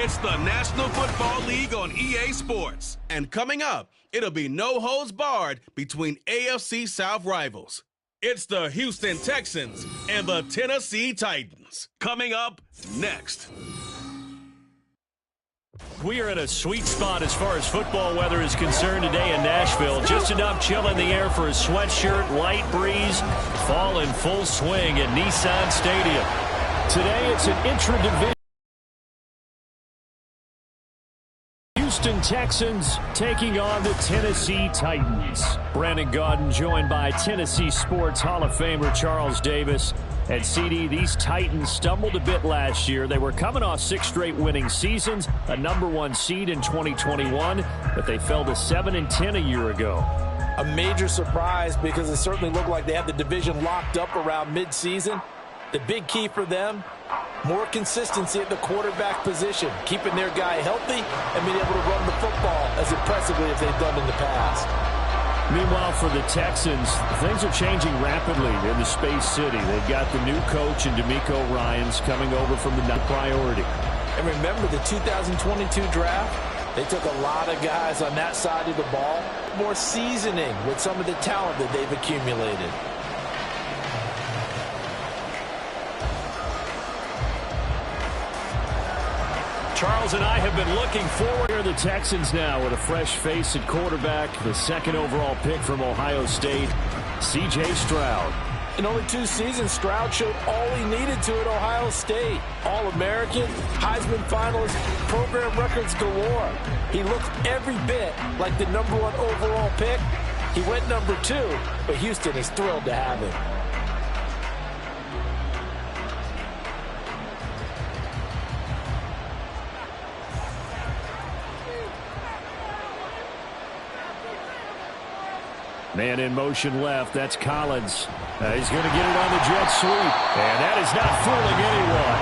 It's the National Football League on EA Sports. And coming up, it'll be no holds barred between AFC South rivals. It's the Houston Texans and the Tennessee Titans. Coming up next. We are in a sweet spot as far as football weather is concerned today in Nashville. Just enough chill in the air for a sweatshirt, light breeze, fall in full swing at Nissan Stadium. Today it's an intra-division. Houston Texans taking on the Tennessee Titans. Brandon Gaudin joined by Tennessee Sports Hall of Famer Charles Davis. And CD, these Titans stumbled a bit last year. They were coming off 6 straight winning seasons, a #1 seed in 2021, but they fell to 7-10 a year ago. A major surprise because it certainly looked like they had the division locked up around midseason. The big key for them, more consistency at the quarterback position, keeping their guy healthy and being able to run the football as impressively as they've done in the past. Meanwhile, for the Texans, things are changing rapidly in the Space City. They've got the new coach and DeMeco Ryans coming over from the priority. And remember the 2022 draft? They took a lot of guys on that side of the ball. More seasoning with some of the talent that they've accumulated. Charles and I have been looking forward to the Texans now with a fresh face at quarterback, the 2nd overall pick from Ohio State, C.J. Stroud. In only 2 seasons, Stroud showed all he needed to at Ohio State. All-American, Heisman finalist, program records galore. He looked every bit like the #1 overall pick. He went #2, but Houston is thrilled to have him. Man in motion left. That's Collins. He's going to get it on the jet sweep. And that is not fooling anyone.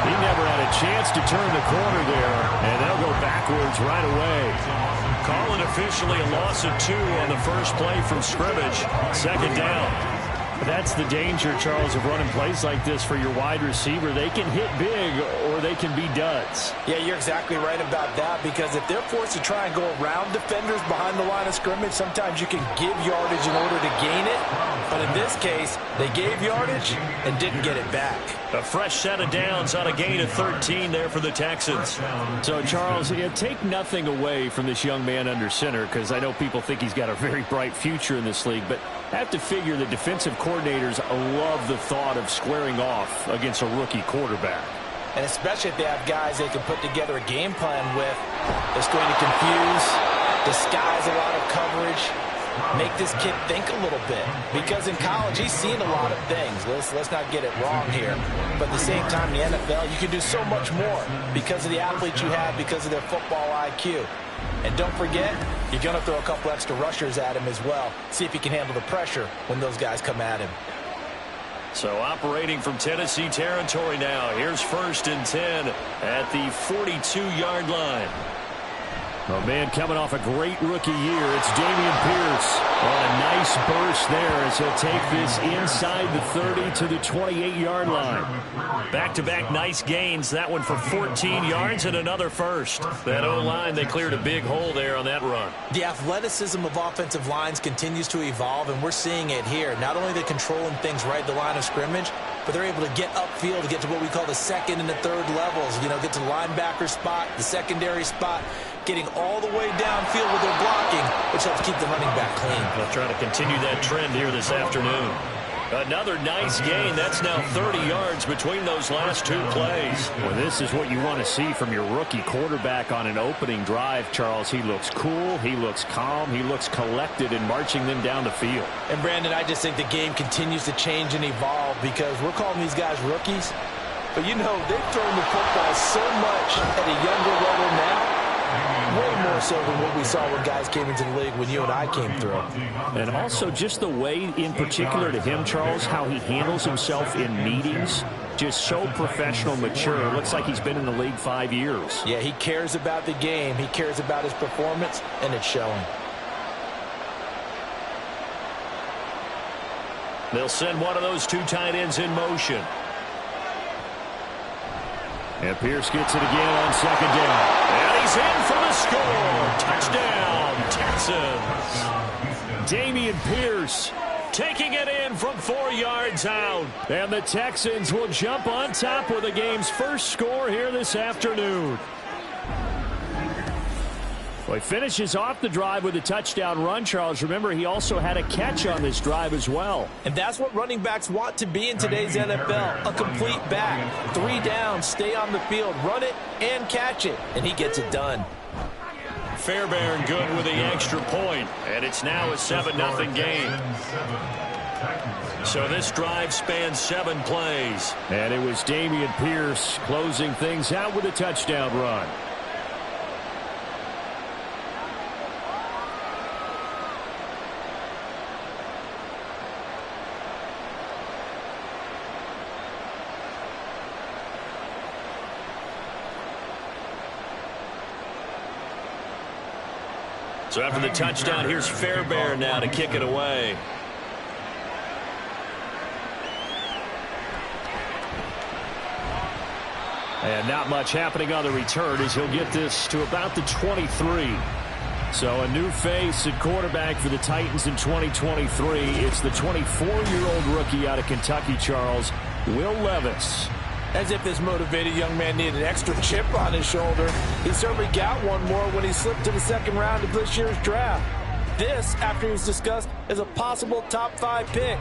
He never had a chance to turn the corner there. And they'll go backwards right away. Call it officially a loss of 2 on the first play from scrimmage. 2nd down. That's the danger, Charles, of running plays like this for your wide receiver. They can hit big or they can be duds. Yeah, you're exactly right about that, because if they're forced to try and go around defenders behind the line of scrimmage, sometimes you can give yardage in order to gain it. But in this case, they gave yardage and didn't get it back. A fresh set of downs on a gain of 13 there for the Texans. So, Charles, take nothing away from this young man under center, because I know people think he's got a very bright future in this league, but I have to figure the defensive coordinators love the thought of squaring off against a rookie quarterback. And especially if they have guys they can put together a game plan with that's going to confuse, disguise a lot of coverage, make this kid think a little bit. Because in college, he's seen a lot of things. Let's not get it wrong here. But at the same time, in the NFL, you can do so much more because of the athletes you have, because of their football IQ. And don't forget, you're going to throw a couple extra rushers at him as well. See if he can handle the pressure when those guys come at him. So operating from Tennessee territory now. Here's 1st and 10 at the 42-yard line. Oh, man, coming off a great rookie year, it's Dameon Pierce. Oh, a nice burst there as he'll take this inside the 30 to the 28-yard line. Back-to-back nice gains. That one for 14 yards and another first. That O-line, they cleared a big hole there on that run. The athleticism of offensive lines continues to evolve, and we're seeing it here. Not only are they controlling things right at the line of scrimmage, but they're able to get upfield to get to what we call the 2nd and the 3rd levels. You know, get to the linebacker spot, the secondary spot, getting all the way downfield with their blocking, which helps keep the running back clean. They'll try to continue that trend here this afternoon. Another nice gain. That's now 30 yards between those last 2 plays. Well, this is what you want to see from your rookie quarterback on an opening drive, Charles. He looks cool. He looks calm. He looks collected in marching them down the field. And, Brandon, I just think the game continues to change and evolve because we're calling these guys rookies. But, you know, they've thrown the football so much at a younger level now. Way more so than what we saw when guys came into the league when you and I came through. And also just the way, in particular to him, Charles, how he handles himself in meetings. Just so professional, mature. Looks like he's been in the league 5 years. Yeah, he cares about the game. He cares about his performance, and it's showing. They'll send one of those 2 tight ends in motion. And Pierce gets it again on second down. And he's in for the score. Touchdown, Texans. Dameon Pierce taking it in from 4 yards out. And the Texans will jump on top with the game's first score here this afternoon. Well, he finishes off the drive with a touchdown run, Charles. Remember, he also had a catch on this drive as well. And that's what running backs want to be in today's NFL, a complete back. 3 downs, stay on the field, run it, and catch it. And he gets it done. Fairbairn good with the extra point, and it's now a 7-0 game. So this drive spans 7 plays. And it was Dameon Pierce closing things out with a touchdown run. So after the touchdown, here's Fairbairn now to kick it away. And not much happening on the return as he'll get this to about the 23. So a new face at quarterback for the Titans in 2023. It's the 24-year-old rookie out of Kentucky, Charles, Will Levis. As if this motivated young man needed an extra chip on his shoulder. He certainly got one more when he slipped to the second round of this year's draft. This, after he was discussed as a possible top 5 pick.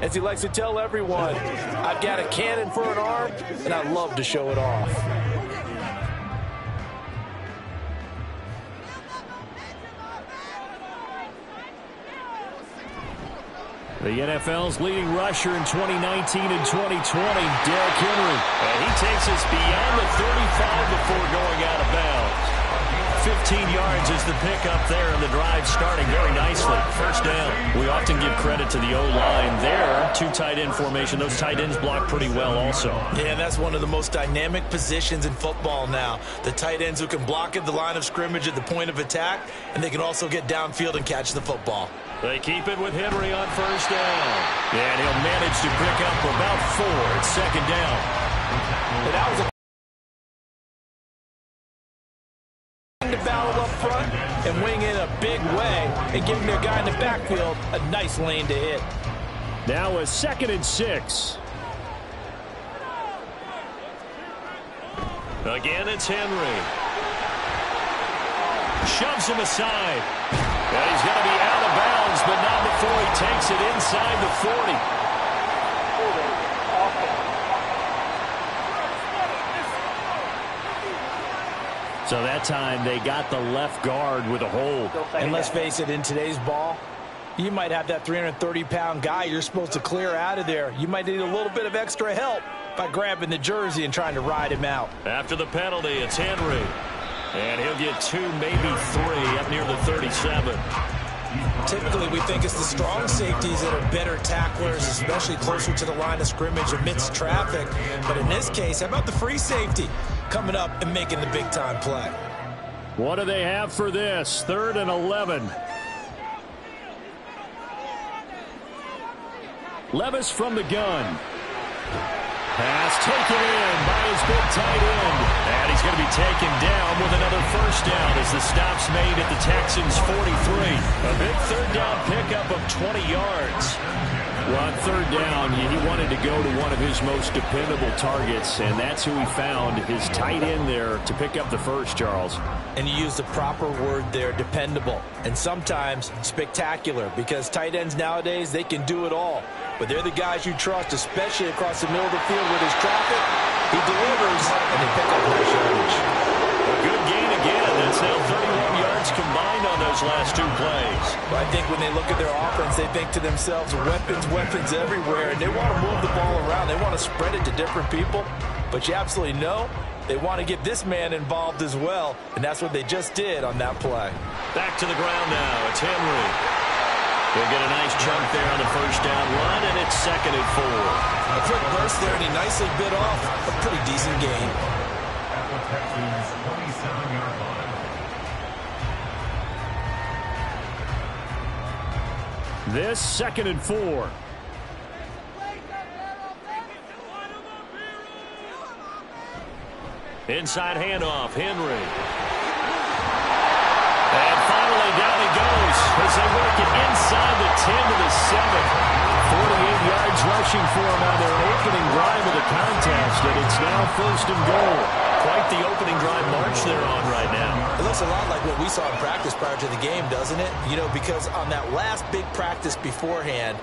As he likes to tell everyone, I've got a cannon for an arm, and I love to show it off. The NFL's leading rusher in 2019 and 2020, Derrick Henry. And he takes us beyond the 35 before going out of bounds. 15 yards is the pickup there, and the drive starting very nicely. First down. We often give credit to the O-line there. 2 tight end formation. Those tight ends block pretty well also. Yeah, that's one of the most dynamic positions in football now. The tight ends who can block at the line of scrimmage at the point of attack, and they can also get downfield and catch the football. They keep it with Henry on first down. And he'll manage to pick up about 4. It's second down. And that was a battle up front and wing in a big way and giving their guy in the backfield a nice lane to hit. Now a 2nd and 6. Again, it's Henry. Shoves him aside. And he's going to be out of bounds, but not before he takes it inside the 40. So that time they got the left guard with a hold. And let's face it, in today's ball, you might have that 330-pound guy you're supposed to clear out of there. You might need a little bit of extra help by grabbing the jersey and trying to ride him out. After the penalty, it's Henry. And he'll get 2, maybe 3 up near the 37. Typically, we think it's the strong safeties that are better tacklers, especially closer to the line of scrimmage amidst traffic. But in this case, how about the free safety coming up and making the big-time play? What do they have for this? 3rd and 11. Levis from the gun. Pass taken in by his big tight end. And he's going to be taken down with another first down as the stop's made at the Texans' 43. A big 3rd down pickup of 20 yards. Well, on 3rd down, he wanted to go to one of his most dependable targets, and that's who he found, his tight end there, to pick up the first, Charles. And you used the proper word there, dependable, and sometimes spectacular, because tight ends nowadays, they can do it all. But they're the guys you trust, especially across the middle of the field with his traffic. He delivers, and they pick up nice yardage. A good gain again. That's now 31 yards combined on those last 2 plays. But I think when they look at their offense, they think to themselves, weapons, weapons everywhere, and they want to move the ball around. They want to spread it to different people. But you absolutely know they want to get this man involved as well, and that's what they just did on that play. Back to the ground now. It's Henry. He'll get a nice chunk there on the first down run, and it's 2nd and 4. A quick burst there, and he nicely bit off a pretty decent gain. This 2nd and 4. Inside handoff, Henry. And finally down he goes as they work it inside the 10 to the 7. 48 yards rushing for him on their opening drive of the contest, and it's now 1st and goal. Quite the opening drive march they're on right now. It looks a lot like what we saw in practice prior to the game, doesn't it? You know, because on that last big practice beforehand,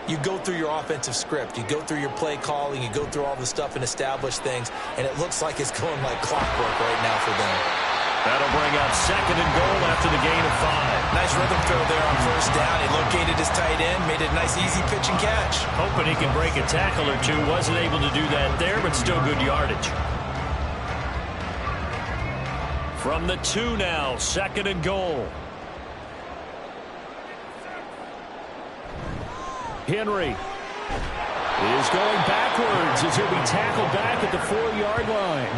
you go through your offensive script, you go through your play calling, you go through all the stuff and establish things, and it looks like it's going like clockwork right now for them. That'll bring up 2nd and goal after the gain of 5. Nice rhythm throw there on 1st down. He located his tight end, made it a nice easy pitch and catch. Hoping he can break a tackle or two. Wasn't able to do that there, but still good yardage. From the 2 now, 2nd and goal. Henry is going backwards as he'll be tackled back at the 4-yard line.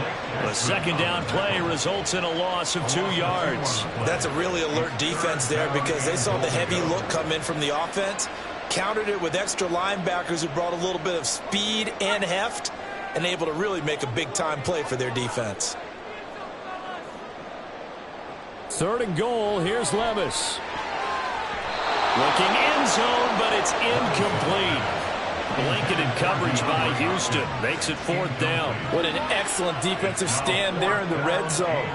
A 2nd down play results in a loss of 2 yards. That's a really alert defense there because they saw the heavy look come in from the offense, countered it with extra linebackers who brought a little bit of speed and heft, and able to really make a big-time play for their defense. 3rd and goal, here's Levis. Looking end zone, but it's incomplete. Blanketed coverage by Houston. Makes it 4th down. What an excellent defensive stand there in the red zone.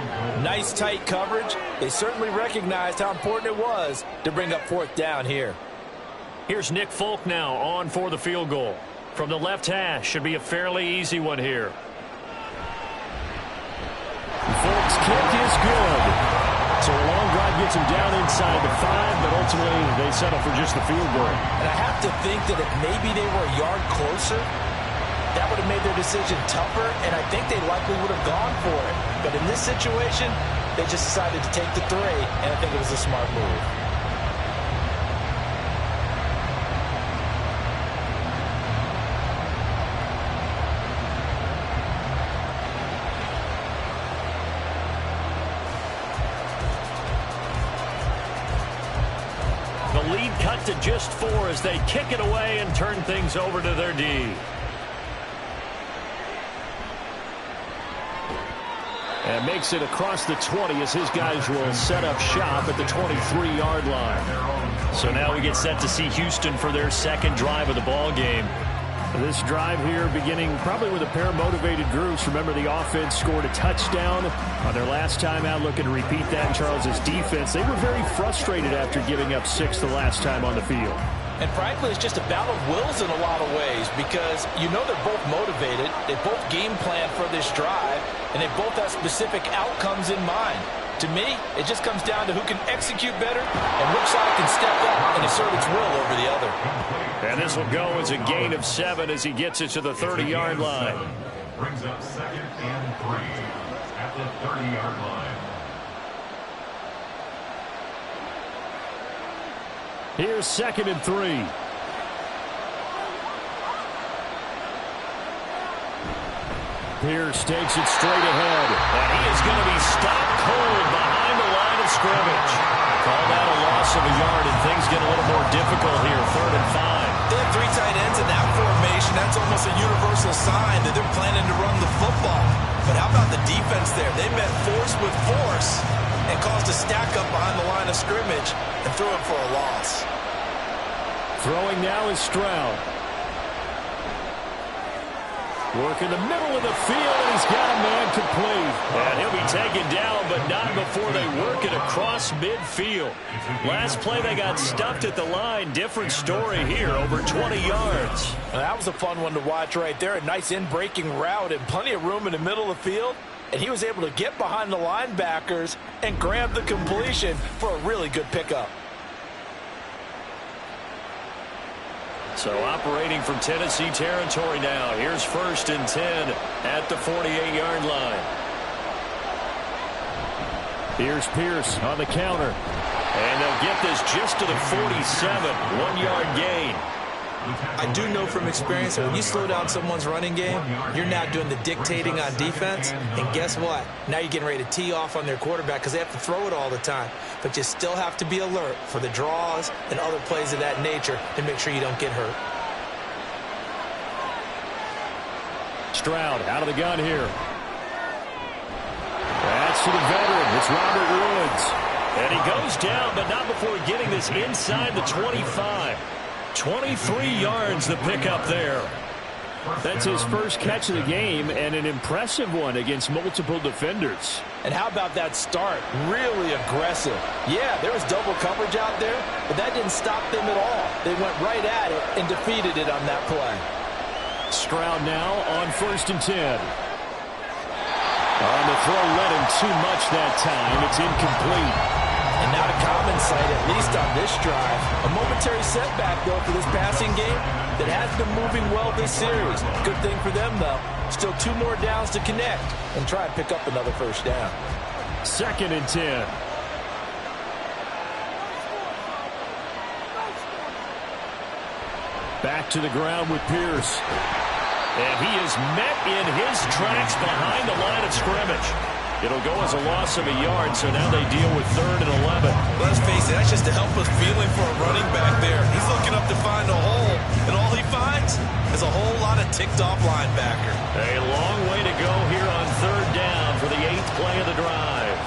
Nice tight coverage. They certainly recognized how important it was to bring up 4th down here. Here's Nick Folk now on for the field goal. From the left hash, should be a fairly easy one here. Folk's kick is good. So a long drive gets him down inside the 5, but ultimately they settle for just the field goal. And I have to think that if maybe they were a yard closer, that would have made their decision tougher, and I think they likely would have gone for it. But in this situation, they just decided to take the 3, and I think it was a smart move. Cut to just 4 as they kick it away and turn things over to their D. And makes it across the 20 as his guys will set up shop at the 23-yard line. So now we get set to see Houston for their 2nd drive of the ball game. This drive here beginning probably with a pair of motivated groups. Remember, the offense scored a touchdown on their last time out, looking to repeat that in Charles's defense. They were very frustrated after giving up 6 the last time on the field. And frankly, it's just a battle of wills in a lot of ways because you know they're both motivated, they both game plan for this drive, and they both have specific outcomes in mind. To me, it just comes down to who can execute better and which side can step up and assert its will over the other. And this will go as a gain of 7 as he gets it to the 30-yard line. Brings up 2nd and 3 at the 30-yard line. Here's 2nd and 3. Pierce takes it straight ahead. And he is going to be stopped cold behind the line of scrimmage. Call that a loss of a yard, and things get a little more difficult here. 3rd and 5. They have 3 tight ends in that formation. That's almost a universal sign that they're planning to run the football. But how about the defense there? They met force with force and caused a stack up behind the line of scrimmage and threw it for a loss. Throwing now is Stroud. Work in the middle of the field, and he's got a man complete. And he'll be taken down, but not before they work it across midfield. Last play, they got stuffed at the line. Different story here, over 20 yards. Well, that was a fun one to watch right there. A nice in-breaking route and plenty of room in the middle of the field. And he was able to get behind the linebackers and grab the completion for a really good pickup. So operating from Tennessee territory now. Here's 1st and 10 at the 48-yard line. Here's Pierce on the counter. And they'll get this just to the 47. 1-yard gain. I do know from experience that when you slow down someone's running game, you're now doing the dictating on defense. And guess what? Now you're getting ready to tee off on their quarterback because they have to throw it all the time. But you still have to be alert for the draws and other plays of that nature to make sure you don't get hurt. Stroud out of the gun here. to the veteran. It's Robert Woods. And he goes down, but not before getting this inside the 25. 23 yards the pickup there. That's his first catch of the game, and an impressive one against multiple defenders. And how about that start? Really aggressive. Yeah, there was double coverage out there, but that didn't stop them at all. They went right at it and defeated it on that play. Stroud now on 1st and 10. On the throw, led him too much that time. It's incomplete. And now to common sight, at least on this drive. A momentary setback, though, for this passing game that has been moving well this series. Good thing for them, though. Still 2 more downs to connect and try and pick up another first down. 2nd and 10. Back to the ground with Pierce. And he is met in his tracks behind the line of scrimmage. It'll go as a loss of a yard, so now they deal with 3rd and 11. Let's face it, that's just a helpless feeling for a running back there. He's looking up to find a hole, and all he finds is a whole lot of ticked-off linebacker. A long way to go here on 3rd down for the 8th play of the drive.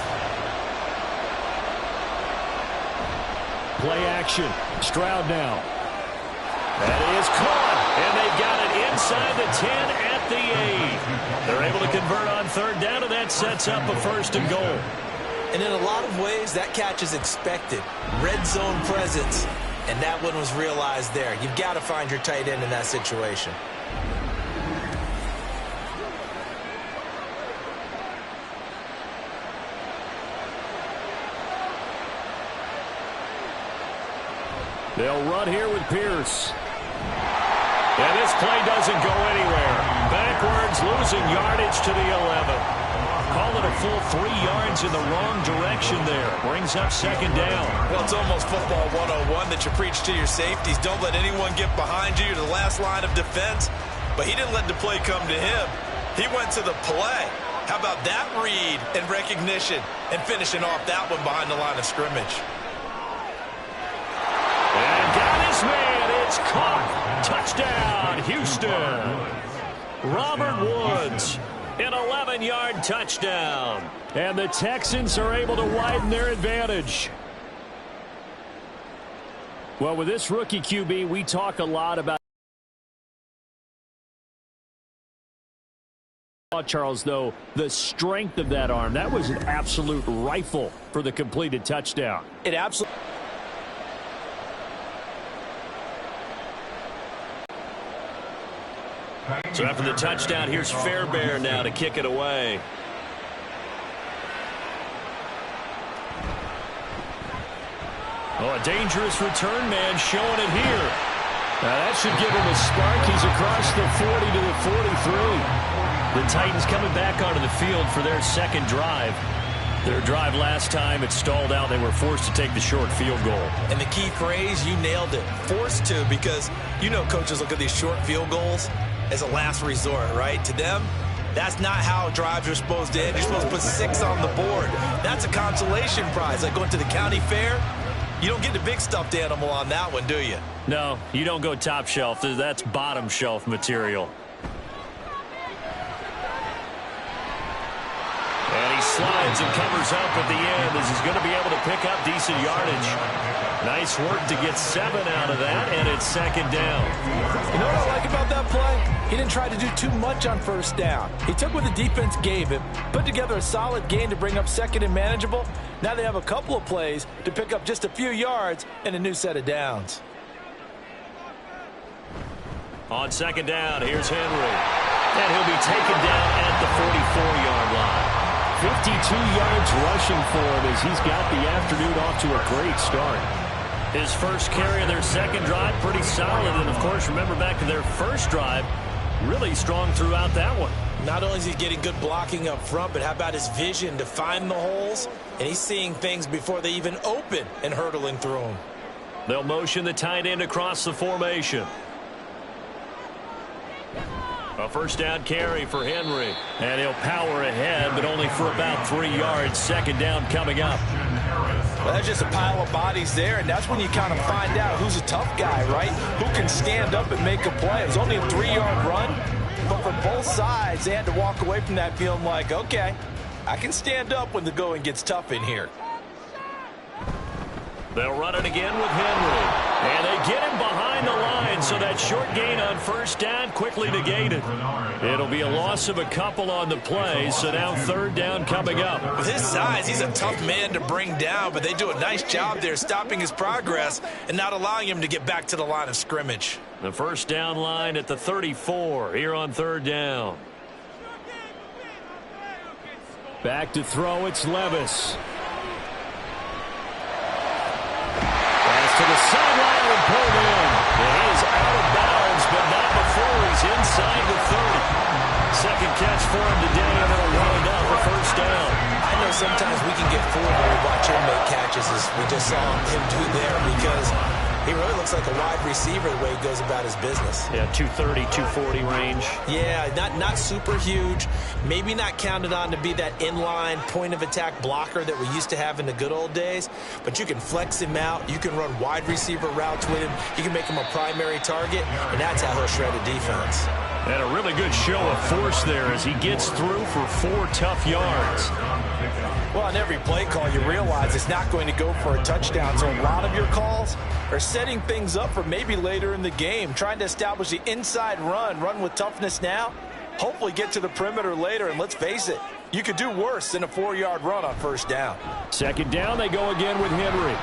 Play action. Stroud now. That is caught, and they've got it inside the 10 at the 8. They're able to convert on 3rd down, and that sets up a 1st and goal. And in a lot of ways, that catch is expected. Red zone presence, and that one was realized there. You've got to find your tight end in that situation. They'll run here with Pierce. And this play doesn't go anywhere. Backwards, losing yardage to the 11. Call it a full 3 yards in the wrong direction there. Brings up 2nd down. Well, it's almost football 101 that you preach to your safeties. Don't let anyone get behind you. You're the last line of defense. But he didn't let the play come to him. He went to the play. How about that read and recognition and finishing off that one behind the line of scrimmage? And got his man. It's caught. Touchdown, Houston. Robert Woods, an 11-yard touchdown. And the Texans are able to widen their advantage. Well, with this rookie QB, we talk a lot about Charles, though, the strength of that arm. That was an absolute rifle for the completed touchdown. It absolutely. So after the touchdown, here's Fairbairn now to kick it away. Oh, a dangerous return man showing it here. Now that should give him a spark. He's across the 40 to the 43. The Titans coming back onto the field for their 2nd drive. Their drive last time, it stalled out. They were forced to take the short field goal. And the key phrase, you nailed it. Forced to, because you know coaches look at these short field goals as a last resort, right? To them, that's not how drives are supposed to end. You're supposed to put 6 on the board. That's a consolation prize. Like going to the county fair, you don't get the big stuffed animal on that one, do you? No, you don't go top shelf. That's bottom shelf material. And he slides and covers up at the end as he's going to be able to pick up decent yardage. Nice work to get 7 out of that, and it's 2nd down. You know what I like about that play? He didn't try to do too much on 1st down. He took what the defense gave him, put together a solid gain to bring up 2nd and manageable. Now they have a couple of plays to pick up just a few yards and a new set of downs. On 2nd down, here's Henry. And he'll be taken down at the 44-yard line. 52 yards rushing for him as he's got the afternoon off to a great start. His first carry of their 2nd drive, pretty solid. And, of course, remember back to their 1st drive, really strong throughout that one. Not only is he getting good blocking up front, but how about his vision to find the holes? And he's seeing things before they even open and hurtling through them. They'll motion the tight end across the formation. A 1st down carry for Henry. And he'll power ahead, but only for about 3 yards. 2nd down coming up. Well, that's just a pile of bodies there, and that's when you kind of find out who's a tough guy, right? Who can stand up and make a play. It was only a 3-yard run, but for both sides, they had to walk away from that feeling like, okay, I can stand up when the going gets tough in here. They'll run it again with Henry. And they get him behind the line, so that short gain on first down quickly negated. It'll be a loss of a couple on the play, so now third down coming up. With his size, he's a tough man to bring down, but they do a nice job there stopping his progress and not allowing him to get back to the line of scrimmage. The first down line at the 34 here on third down. Back to throw, it's Levis. To the sideline and pulled in. And he is out of bounds, but not before he's inside the 30. Second catch for him today, and it'll wind up a first down. I know sometimes we can get fooled when we watch him make catches, as we just saw him do there, because he really looks like a wide receiver the way he goes about his business. Yeah, 230, 240 range. Yeah, not super huge. Maybe not counted on to be that inline point-of-attack blocker that we used to have in the good old days. But you can flex him out. You can run wide receiver routes with him. You can make him a primary target, and that's how he'll shred a defense. And a really good show of force there as he gets through for 4 tough yards. Well, on every play call, you realize it's not going to go for a touchdown. So a lot of your calls are setting things up for maybe later in the game, trying to establish the inside run with toughness now, hopefully get to the perimeter later. And let's face it, you could do worse than a 4-yard run on first down. Second down, they go again with Henry.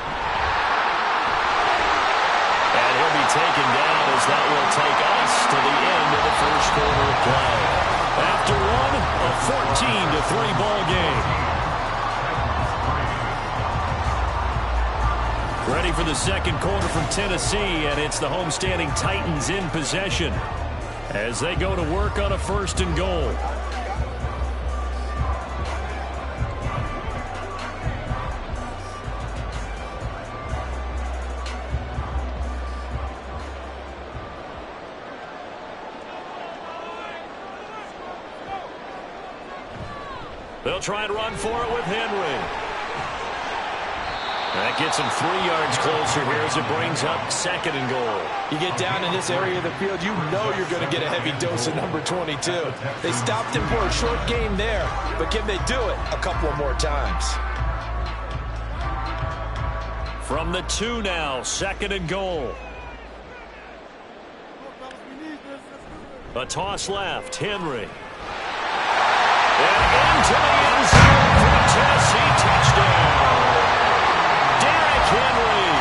And he'll be taken down as that will take us to the end of the first quarter of play. After one, a 14-3 ball game. Ready for the second quarter from Tennessee, and it's the homestanding Titans in possession as they go to work on a first and goal. They'll try and run for it with Henry. That gets him 3 yards closer here as it brings up second and goal. You get down in this area of the field, you know you're going to get a heavy dose of number 22. They stopped him for a short game there, but can they do it a couple more times? From the 2 now, second and goal. A toss left, Henry. And into the end zone for a Tennessee touchdown. Henry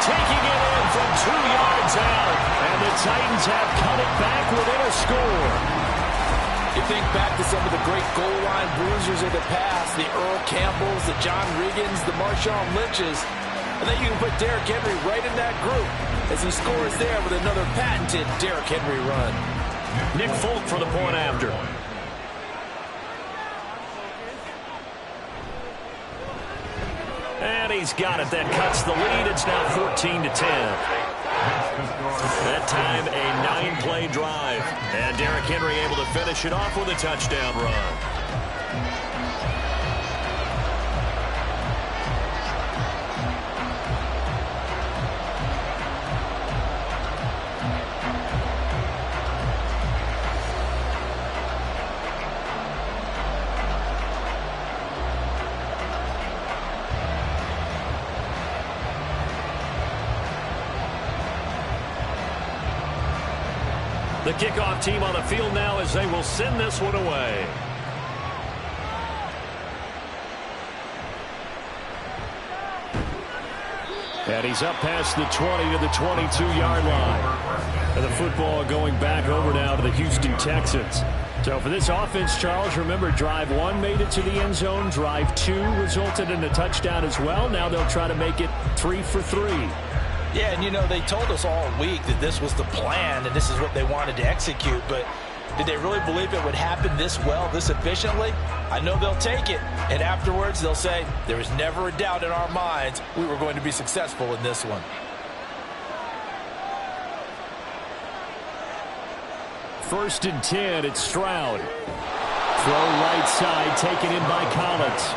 taking it in from 2 yards out, and the Titans have cut it back within a score. You think back to some of the great goal line bruisers of the past, the Earl Campbells, the John Riggins, the Marshawn Lynches, and then you can put Derrick Henry right in that group as he scores there with another patented Derrick Henry run. Nick Folk for the point after. And he's got it. That cuts the lead. It's now 14-10. That time, a 9-play drive. And Derrick Henry able to finish it off with a touchdown run. The kickoff team on the field now as they will send this one away. And he's up past the 20 to the 22-yard line. And the football going back over now to the Houston Texans. So for this offense, Charles, remember, drive 1 made it to the end zone. Drive 2 resulted in a touchdown as well. Now they'll try to make it 3 for 3. Yeah, and you know, they told us all week that this was the plan and this is what they wanted to execute, but did they really believe it would happen this well, this efficiently? I know they'll take it, and afterwards they'll say, there was never a doubt in our minds we were going to be successful in this one. First and 10, it's Stroud. Throw right side, taken in by Collins.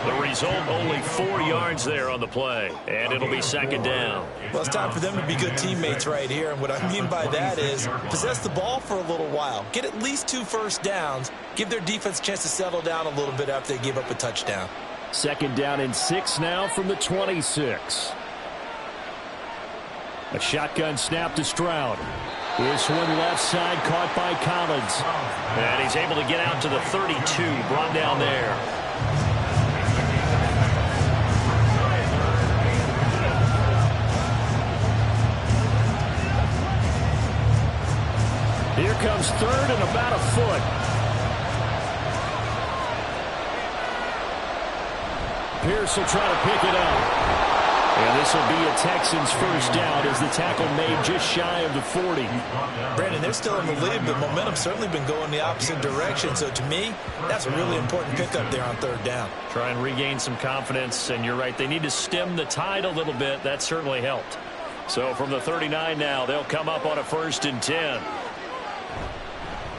The result, only 4 yards there on the play, and it'll be second down. Well, it's time for them to be good teammates right here, and what I mean by that is possess the ball for a little while, get at least 2 first downs, give their defense a chance to settle down a little bit after they give up a touchdown. Second down and 6 now from the 26. A shotgun snap to Stroud. This one left side caught by Collins. And he's able to get out to the 32, brought down there. Here comes third and about a foot. Pierce will try to pick it up. And this will be a Texans first down as the tackle made just shy of the 40. Brandon, they're still in the lead, but momentum's certainly been going the opposite direction. So to me, that's a really important pickup there on third down. Try and regain some confidence, and you're right, they need to stem the tide a little bit. That certainly helped. So from the 39 now, they'll come up on a 1st and 10.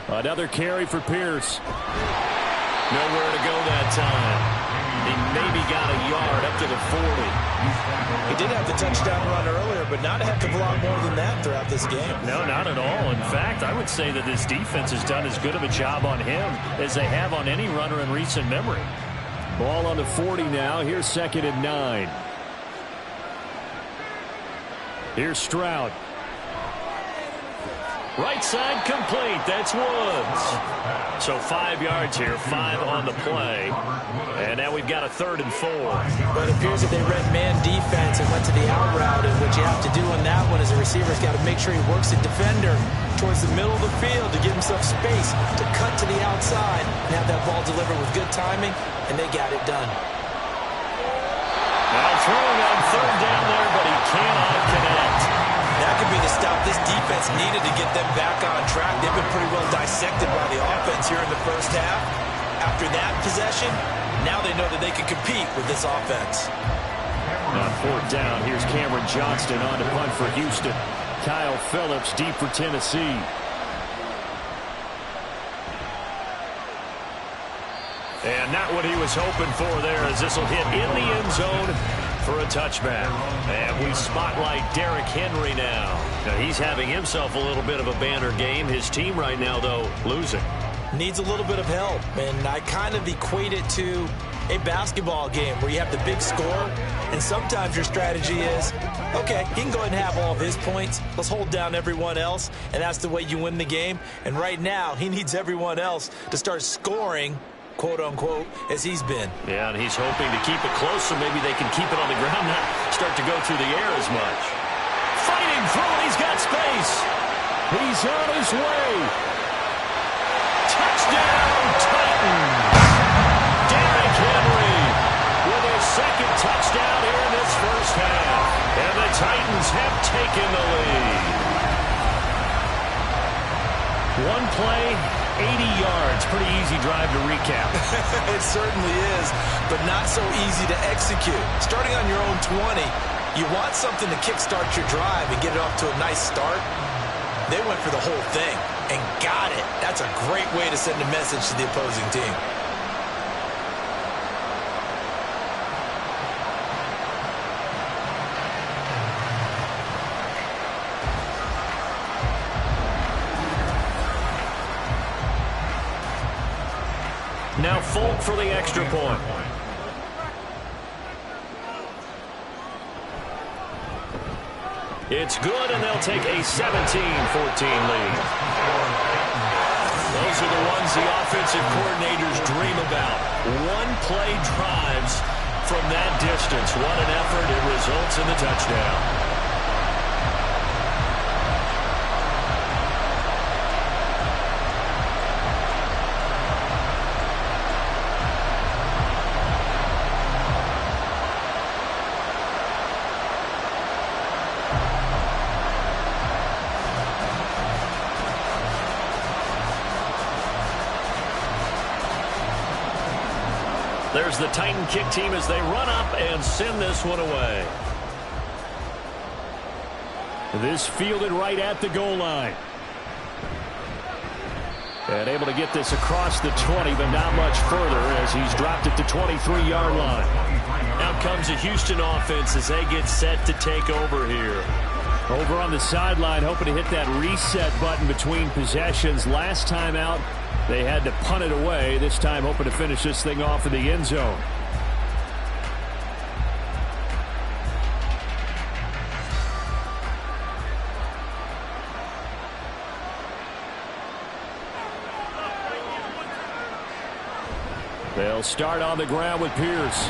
Another carry for Pierce. Nowhere to go that time. He maybe got a yard up to the 40. He did have the touchdown run earlier, but not a heck of a lot more than that throughout this game. No, not at all. In fact, I would say that this defense has done as good of a job on him as they have on any runner in recent memory. Ball on the 40 now. Here's 2nd and 9. Here's Stroud. Right side complete. That's Woods. So 5 yards here, 5 on the play. And now we've got a 3rd and 4. But it appears that they read man defense and went to the out route. And what you have to do on that one as a receiver's got to make sure he works the defender towards the middle of the field to give himself space to cut to the outside and have that ball delivered with good timing, and they got it done. Now throwing on 3rd down there, but he cannot connect. That could be the stop this defense needed to get them back on track. They've been pretty well dissected by the offense here in the first half. After that possession, now they know that they can compete with this offense. On 4th down, here's Cameron Johnston on to punt for Houston. Kyle Phillips deep for Tennessee. And not what he was hoping for there, as this will hit in the end zone for a touchback. And we spotlight Derrick Henry now. Now he's having himself a little bit of a banner game. His team right now, though, losing. Needs a little bit of help, and I kind of equate it to a basketball game where you have the big score, and sometimes your strategy is, okay, he can go ahead and have all of his points. Let's hold down everyone else, and that's the way you win the game. And right now, he needs everyone else to start scoring, quote-unquote, as he's been. Yeah, and he's hoping to keep it close so maybe they can keep it on the ground, not start to go through the air as much. Fighting through it, he's got space. He's on his way. Touchdown, Titans. Derrick Henry with his 2nd touchdown here in this first half. And the Titans have taken the lead. One play, 80 yards. Pretty easy drive to recap. It certainly is, but not so easy to execute. Starting on your own 20, you want something to kickstart your drive and get it off to a nice start. They went for the whole thing and got it. That's a great way to send a message to the opposing team. Now Folk for the extra point. It's good, and they'll take a 17-14 lead. Those are the ones the offensive coordinators dream about. One-play drives from that distance. What an effort. It results in the touchdown. There's the Titan kick team as they run up and send this one away. This fielded right at the goal line. And able to get this across the 20, but not much further as he's dropped it to 23-yard line. Out comes the Houston offense as they get set to take over here. Over on the sideline, hoping to hit that reset button between possessions. Last time out, they had to punt it away. This time, hoping to finish this thing off in the end zone. They'll start on the ground with Pierce.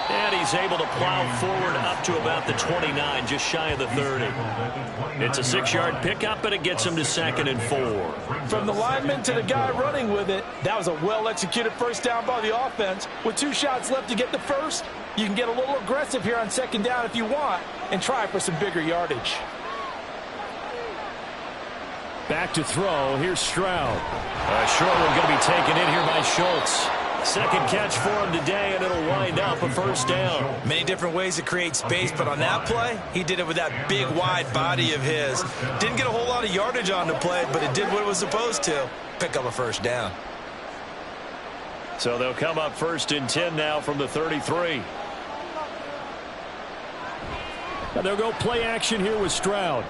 And he's able to plow forward up to about the 29, just shy of the 30. It's a 6-yard pickup, and it gets him to 2nd and 4. From the lineman to the guy running with it, that was a well-executed first down by the offense. With 2 shots left to get the first, you can get a little aggressive here on 2nd down if you want and try for some bigger yardage. Back to throw. Here's Stroud. Short one going to be taken in here by Schultz. Second catch for him today, and it'll wind up a first down. Many different ways to create space, but on that play, he did it with that big, wide body of his. Didn't get a whole lot of yardage on the play, but it did what it was supposed to. Pick up a first down. So they'll come up 1st and 10 now from the 33. Now they'll go play action here with Stroud.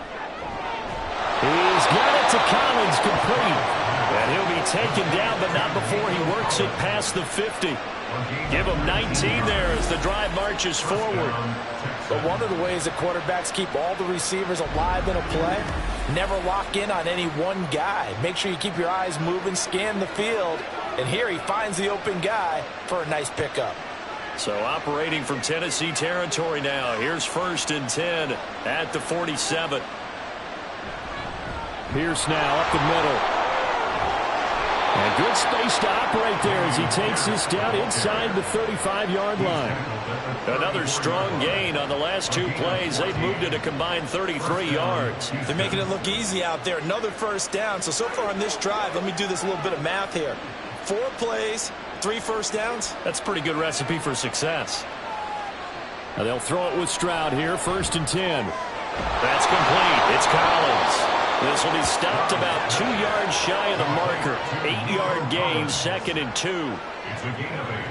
He's got it to Collins, complete. And he'll be taken down, but not before he works it past the 50. Give him 19 there as the drive marches forward. But one of the ways that quarterbacks keep all the receivers alive in a play, never lock in on any one guy. Make sure you keep your eyes moving, scan the field. And here he finds the open guy for a nice pickup. So operating from Tennessee territory now. Here's 1st and 10 at the 47. Pierce now up the middle. And good space to operate there as he takes this down inside the 35-yard line. Another strong gain on the last 2 plays. They've moved it a combined 33 yards. They're making it look easy out there. Another first down. So far on this drive, let me do this little bit of math here. 4 plays, 3 first downs. That's a pretty good recipe for success. Now they'll throw it with Stroud here, 1st and 10. That's complete. It's Collins. This will be stopped about 2 yards shy of the marker. 8-yard gain, 2nd and 2. It's a gain of 8.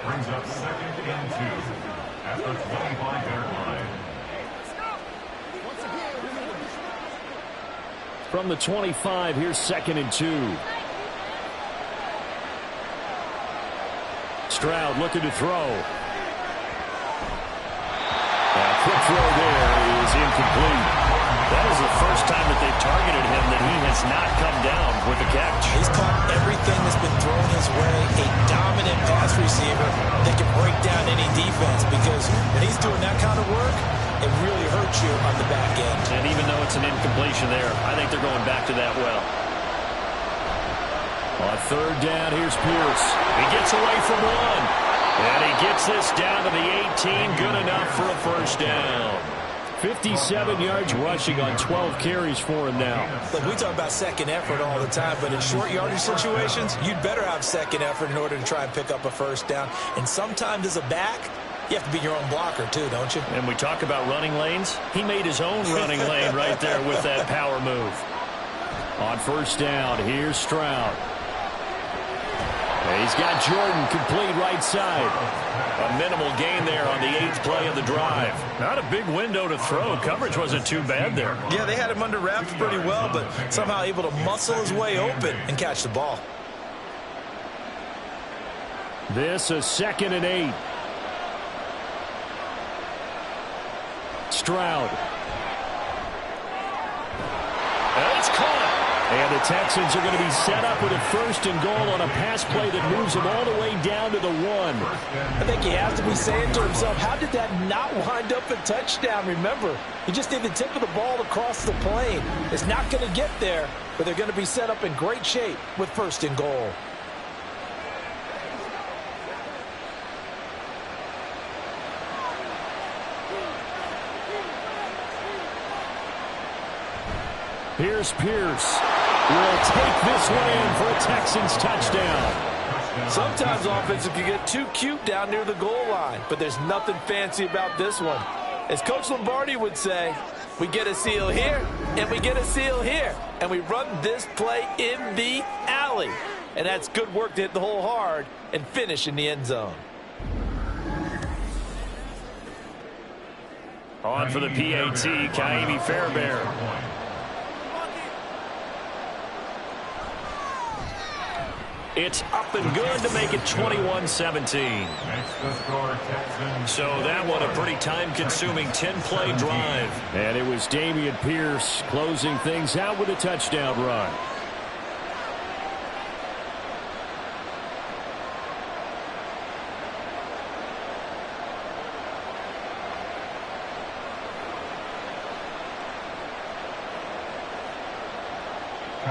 Brings up 2nd and 2 at the 25-yard line. From the 25, here's 2nd and 2. Stroud looking to throw. A quick throw there is incomplete. That is the first time that they've targeted him that he has not come down with a catch. He's caught everything that's been thrown his way. A dominant pass receiver that can break down any defense, because when he's doing that kind of work, it really hurts you on the back end. And even though it's an incompletion there, I think they're going back to that well. On 3rd down, here's Pierce. He gets away from 1. And he gets this down to the 18. Good enough for a first down. 57 yards rushing on 12 carries for him now. Look, we talk about second effort all the time, but in short yardage situations, you'd better have second effort in order to try and pick up a first down. And sometimes as a back, you have to be your own blocker too, don't you? And we talk about running lanes. He made his own running lane right there with that power move. On 1st down, here's Stroud. He's got Jordan complete right side. A minimal gain there on the 8th play of the drive. Not a big window to throw. Coverage wasn't too bad there. Yeah, they had him under wraps pretty well, but somehow able to muscle his way open and catch the ball. This is 2nd and 8. Stroud. And it's caught. And the Texans are going to be set up with a 1st and goal on a pass play that moves them all the way down to the 1. I think he has to be saying to himself, how did that not wind up a touchdown? Remember, he just need the tip of the ball across the plane. It's not going to get there, but they're going to be set up in great shape with 1st and goal. Here's Pierce. Will take this one in for a Texans touchdown. Sometimes offenses can get too cute down near the goal line, but there's nothing fancy about this one. As Coach Lombardi would say, We get a seal here, and we get a seal here. And we run this play in the alley. And that's good work to hit the hole hard and finish in the end zone. On for the PAT, Kaimi Fairbairn. It's up and good to make it 21-17. So that one a pretty time-consuming 10-play drive. And it was Dameon Pierce closing things out with a touchdown run.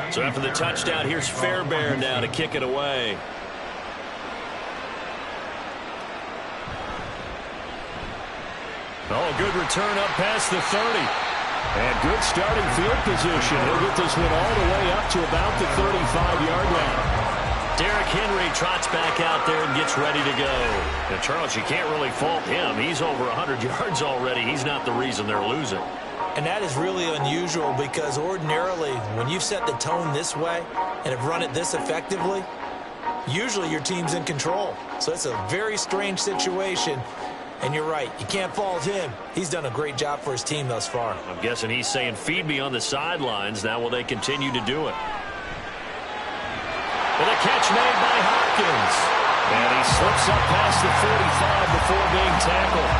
So after the touchdown, here's Fairbairn now to kick it away. Oh, good return up past the 30. And good starting field position. He'll get this one all the way up to about the 35-yard line. Derrick Henry trots back out there and gets ready to go. Now, Charles, you can't really fault him. He's over 100 yards already. He's not the reason they're losing. And that is really unusual because ordinarily when you've set the tone this way and have run it this effectively, usually your team's in control. So it's a very strange situation. And you're right, you can't fault him. He's done a great job for his team thus far. I'm guessing he's saying, feed me on the sidelines. Now will they continue to do it? With a catch made by Hopkins. And he slips up past the 45 before being tackled.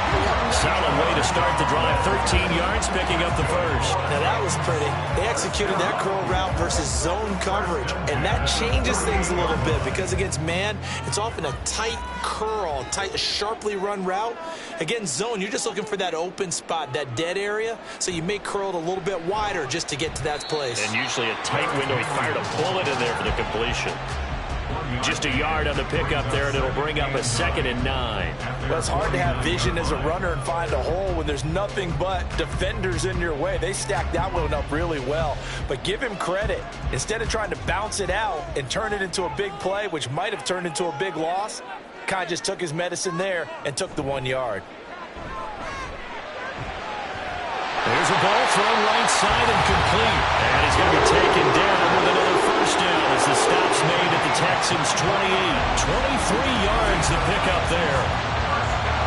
Solid way to start the drive. 13 yards, picking up the first. Now that was pretty. They executed that curl route versus zone coverage. And that changes things a little bit because against man, it's often a tight curl, tight, sharply run route. Against zone, you're just looking for that open spot, that dead area. So you may curl it a little bit wider just to get to that place. And usually a tight window. He fired a bullet in there for the completion. Just a yard on the pickup there, and it'll bring up a 2nd and 9. Well, it's hard to have vision as a runner and find a hole when there's nothing but defenders in your way. They stacked that one up really well. But give him credit. Instead of trying to bounce it out and turn it into a big play, which might have turned into a big loss, Kai just took his medicine there and took the 1 yard. There's a ball thrown right side and complete. And he's going to be taken down with another first down as the stop's made at the Texans' 28. 23 yards to pick up there.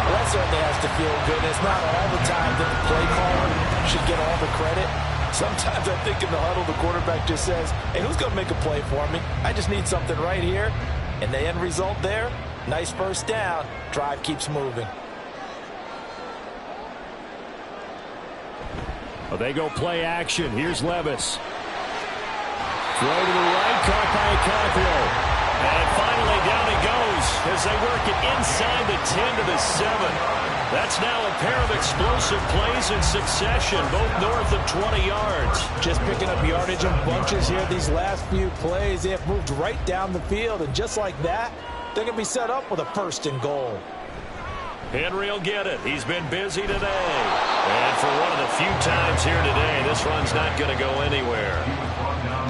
Well, that certainly has to feel good. It's not all the time that the play caller should get all the credit. Sometimes I think in the huddle, the quarterback just says, hey, who's going to make a play for me? I just need something right here. And the end result there, nice first down. Drive keeps moving. Well, they go play action. Here's Levis. Throw to the right, caught by Acapio. And finally down he goes as they work it inside the 10 to the 7. That's now a pair of explosive plays in succession, both north of 20 yards. Just picking up yardage in bunches here these last few plays. They have moved right down the field, and just like that, they're going to be set up with a 1st and goal. Henry will get it. He's been busy today. And for one of the few times here today, this run's not going to go anywhere.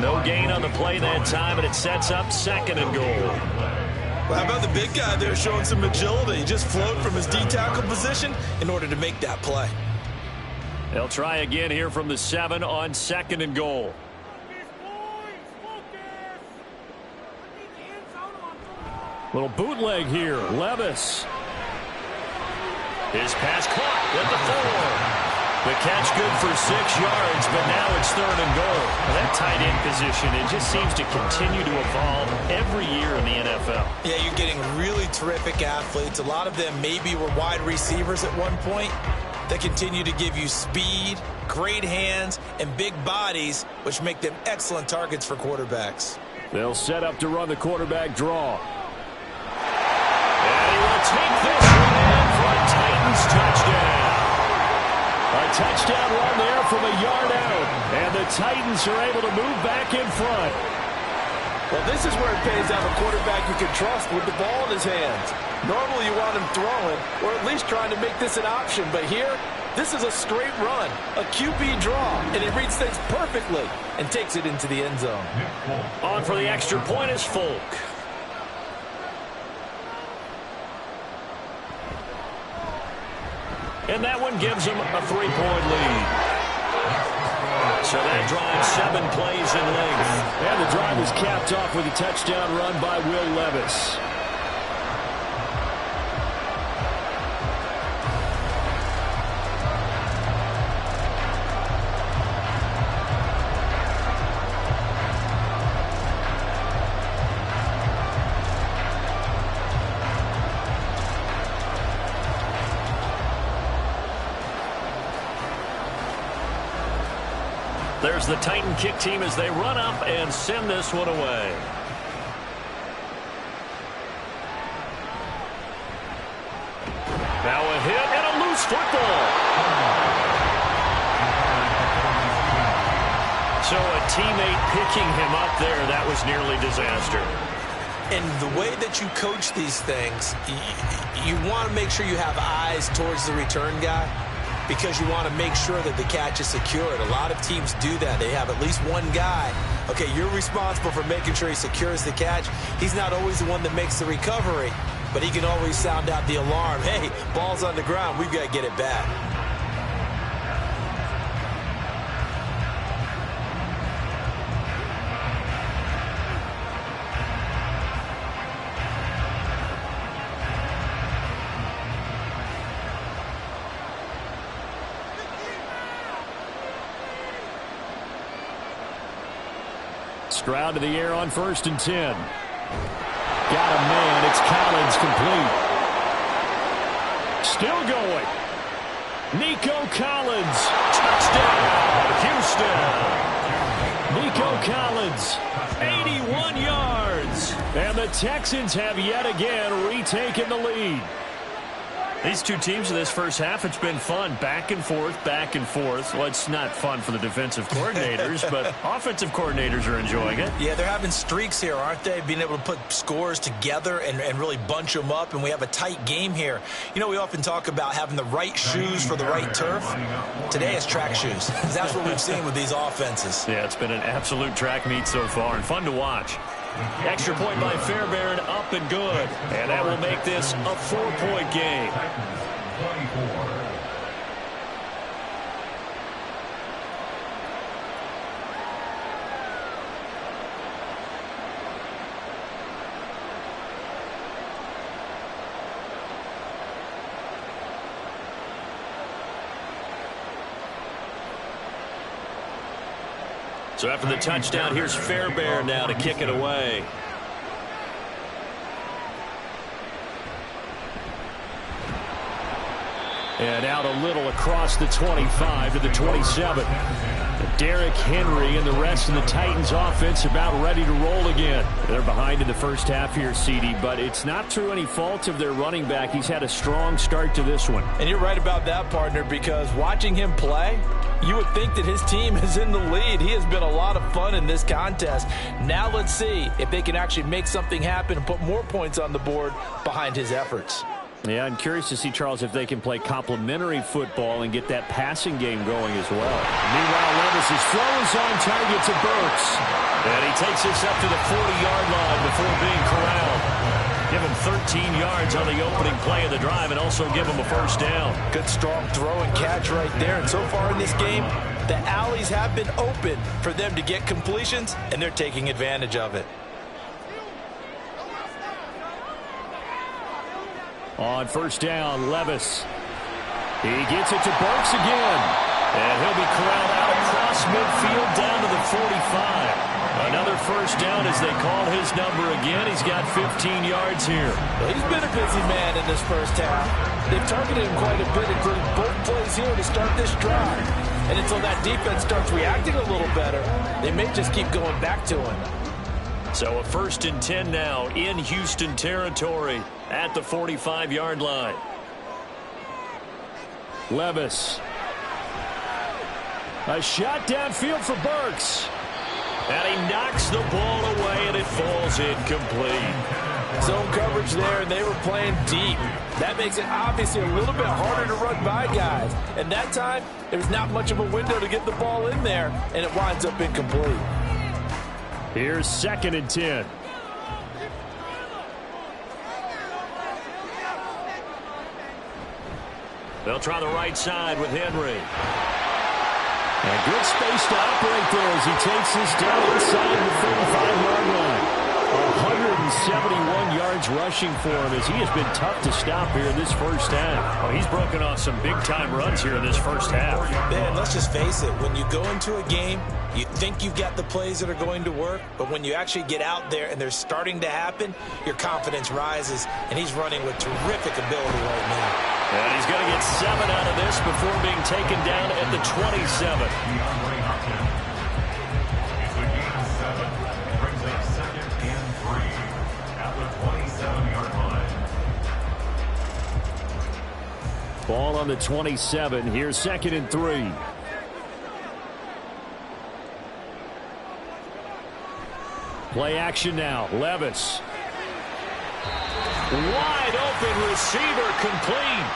No gain on the play that time, and it sets up 2nd and goal. Well, how about the big guy there showing some agility? He just flowed from his D-tackle position in order to make that play. They'll try again here from the 7 on 2nd and goal. Little bootleg here. Levis. His pass caught at the 4. The catch good for 6 yards, but now it's 3rd and goal. Well, that tight end position, it just seems to continue to evolve every year in the NFL. Yeah, you're getting really terrific athletes. A lot of them maybe were wide receivers at one point. They continue to give you speed, great hands, and big bodies, which make them excellent targets for quarterbacks. They'll set up to run the quarterback draw. And he will take this one in for a Titans touchdown. A touchdown run there from a yard out. And the Titans are able to move back in front. Well, this is where it pays to have a quarterback you can trust with the ball in his hands. Normally you want him throwing, or at least trying to make this an option. But here, this is a straight run, a QB draw, and he reads things perfectly and takes it into the end zone. On for the extra point is Folk. And that one gives him a 3-point lead. So that drive 7 plays in length. And the drive was capped off with a touchdown run by Will Levis. There's the Titan kick team as they run up and send this one away. Now a hit and a loose football. So a teammate picking him up there, that was nearly disaster. And the way that you coach these things, you want to make sure you have eyes towards the return guy, because you want to make sure that the catch is secured. A lot of teams do that. They have at least one guy. Okay, you're responsible for making sure he secures the catch. He's not always the one that makes the recovery, but he can always sound out the alarm. Hey, ball's on the ground. We've got to get it back. Stroud to the air on 1st and 10. Got a man. It's Collins complete. Still going. Nico Collins. Touchdown, Houston. Nico Collins, 81 yards. And the Texans have yet again retaken the lead. These two teams in this first half, it's been fun. Back and forth, back and forth. Well, it's not fun for the defensive coordinators, but offensive coordinators are enjoying it. Yeah, they're having streaks here, aren't they? Being able to put scores together and really bunch them up, and we have a tight game here. You know, we often talk about having the right shoes for the right turf. Today is track shoes. That's what we've seen with these offenses. Yeah, it's been an absolute track meet so far, and fun to watch. Extra point by Fairbairn, up and good. And that will make this a 4-point game. 24. So after the touchdown, here's Fairbairn now to kick it away. And out a little across the 25 to the 27. Derrick Henry and the rest of the Titans offense about ready to roll again. They're behind in the first half here, CD, but it's not through any fault of their running back. He's had a strong start to this one. And you're right about that, partner, because watching him play, you would think that his team is in the lead. He has been a lot of fun in this contest. Now let's see if they can actually make something happen and put more points on the board behind his efforts. Yeah, I'm curious to see, Charles, if they can play complementary football and get that passing game going as well. Meanwhile, Levis' throw is on target to Burks. And he takes this up to the 40-yard line before being corralled. Give him 13 yards on the opening play of the drive and also give him a first down. Good, strong throw and catch right there. And so far in this game, the alleys have been open for them to get completions, and they're taking advantage of it. On first down, Levis. He gets it to Burks again. And he'll be corralled out across midfield down to the 45. Another first down as they call his number again. He's got 15 yards here. Well, he's been a busy man in this first half. They've targeted him quite a bit, including both plays here to start this drive. And until that defense starts reacting a little better, they may just keep going back to him. So a 1st and 10 now in Houston territory at the 45-yard line. Levis. A shot downfield for Burks. And he knocks the ball away, and it falls incomplete. Zone coverage there, and they were playing deep. That makes it obviously a little bit harder to run by guys. And that time, there's not much of a window to get the ball in there, and it winds up incomplete. Here's 2nd and 10. They'll try the right side with Henry. And good space to operate there as he takes this down inside the 35-yard line. 171 yards rushing for him as he has been tough to stop here in this first half. Well, he's broken off some big-time runs here in this first half. Man, let's just face it. When you go into a game, you think you've got the plays that are going to work, but when you actually get out there and they're starting to happen, your confidence rises, and he's running with terrific ability right now. And he's going to get 7 out of this before being taken down at the 27. Ball on the 27. Here's 2nd and 3. Play action now. Levis. Wide open receiver complete.